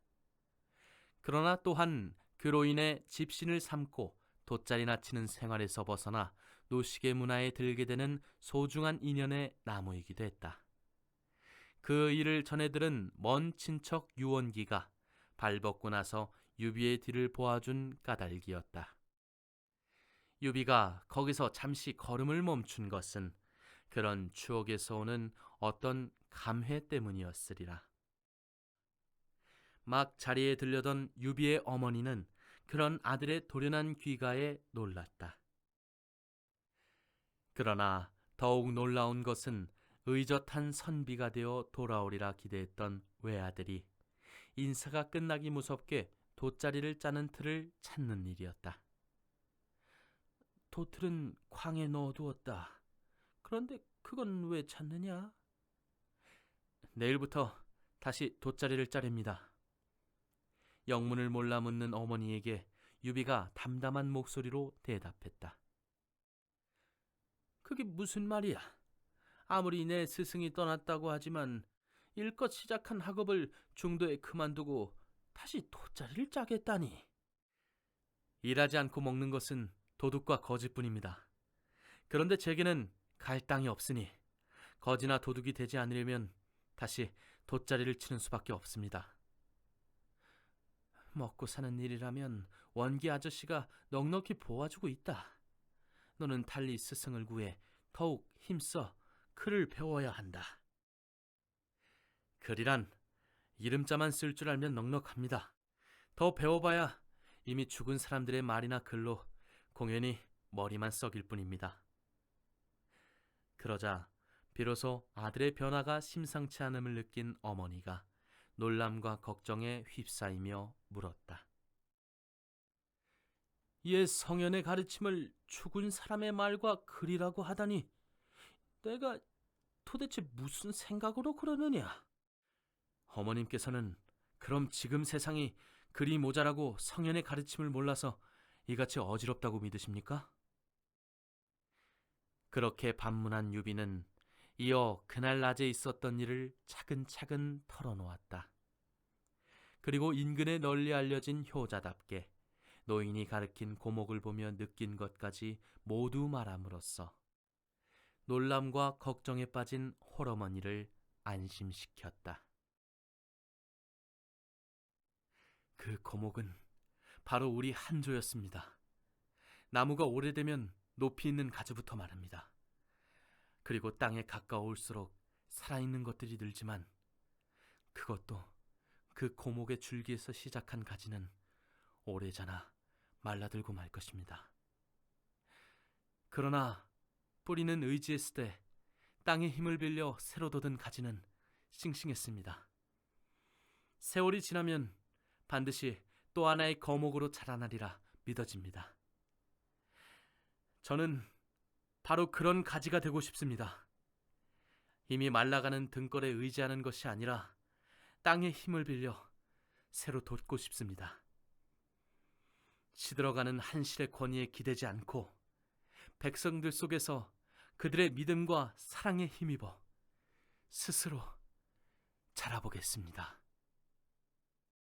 그러나 또한 그로 인해 집신을 삼고 돗자리나 치는 생활에서 벗어나 노식의 문화에 들게 되는 소중한 인연의 나무이기도 했다. 그 일을 전해 들은 먼 친척 유원기가 발벗고 나서 유비의 뒤를 보아준 까닭이었다. 유비가 거기서 잠시 걸음을 멈춘 것은 그런 추억에서 오는 어떤 감회 때문이었으리라. 막 자리에 들려던 유비의 어머니는 그런 아들의 돌연한 귀가에 놀랐다. 그러나 더욱 놀라운 것은 의젓한 선비가 되어 돌아오리라 기대했던 외아들이 인사가 끝나기 무섭게 돗자리를 짜는 틀을 찾는 일이었다. 돛틀은 쾅에 넣어두었다. 그런데 그건 왜 찾느냐? 내일부터 다시 돗자리를 짜렵니다. 영문을 몰라 묻는 어머니에게 유비가 담담한 목소리로 대답했다. 그게 무슨 말이야? 아무리 내 스승이 떠났다고 하지만 일껏 시작한 학업을 중도에 그만두고 다시 돗자리를 짜겠다니. 일하지 않고 먹는 것은 도둑과 거지뿐입니다. 그런데 제게는 갈 땅이 없으니 거지나 도둑이 되지 않으려면 다시 돗자리를 치는 수밖에 없습니다. 먹고 사는 일이라면 원기 아저씨가 넉넉히 보아주고 있다. 너는 달리 스승을 구해 더욱 힘써 글을 배워야 한다. 글이란 이름자만 쓸 줄 알면 넉넉합니다. 더 배워봐야 이미 죽은 사람들의 말이나 글로 공연히 머리만 썩일 뿐입니다. 그러자 비로소 아들의 변화가 심상치 않음을 느낀 어머니가 놀람과 걱정에 휩싸이며 물었다. 옛 성현의 가르침을 죽은 사람의 말과 글이라고 하다니 내가 도대체 무슨 생각으로 그러느냐? 어머님께서는 그럼 지금 세상이 글이 모자라고 성현의 가르침을 몰라서 이같이 어지럽다고 믿으십니까? 그렇게 반문한 유비는 이어 그날 낮에 있었던 일을 차근차근 털어놓았다. 그리고 인근에 널리 알려진 효자답게 노인이 가르친 고목을 보며 느낀 것까지 모두 말함으로써 놀람과 걱정에 빠진 홀어머니를 안심시켰다. 그 고목은 바로 우리 한조였습니다. 나무가 오래되면 높이 있는 가지부터 마릅니다. 그리고 땅에 가까울수록 살아있는 것들이 늘지만 그것도 그 고목의 줄기에서 시작한 가지는 오래 자나 말라들고 말 것입니다. 그러나 뿌리는 의지했을 때 땅의 힘을 빌려 새로 돋은 가지는 싱싱했습니다. 세월이 지나면 반드시 또 하나의 거목으로 자라나리라 믿어집니다. 저는 바로 그런 가지가 되고 싶습니다. 이미 말라가는 등골에 의지하는 것이 아니라 땅의 힘을 빌려 새로 돋고 싶습니다. 시들어가는 한실의 권위에 기대지 않고 백성들 속에서 그들의 믿음과 사랑에 힘입어 스스로 자라보겠습니다.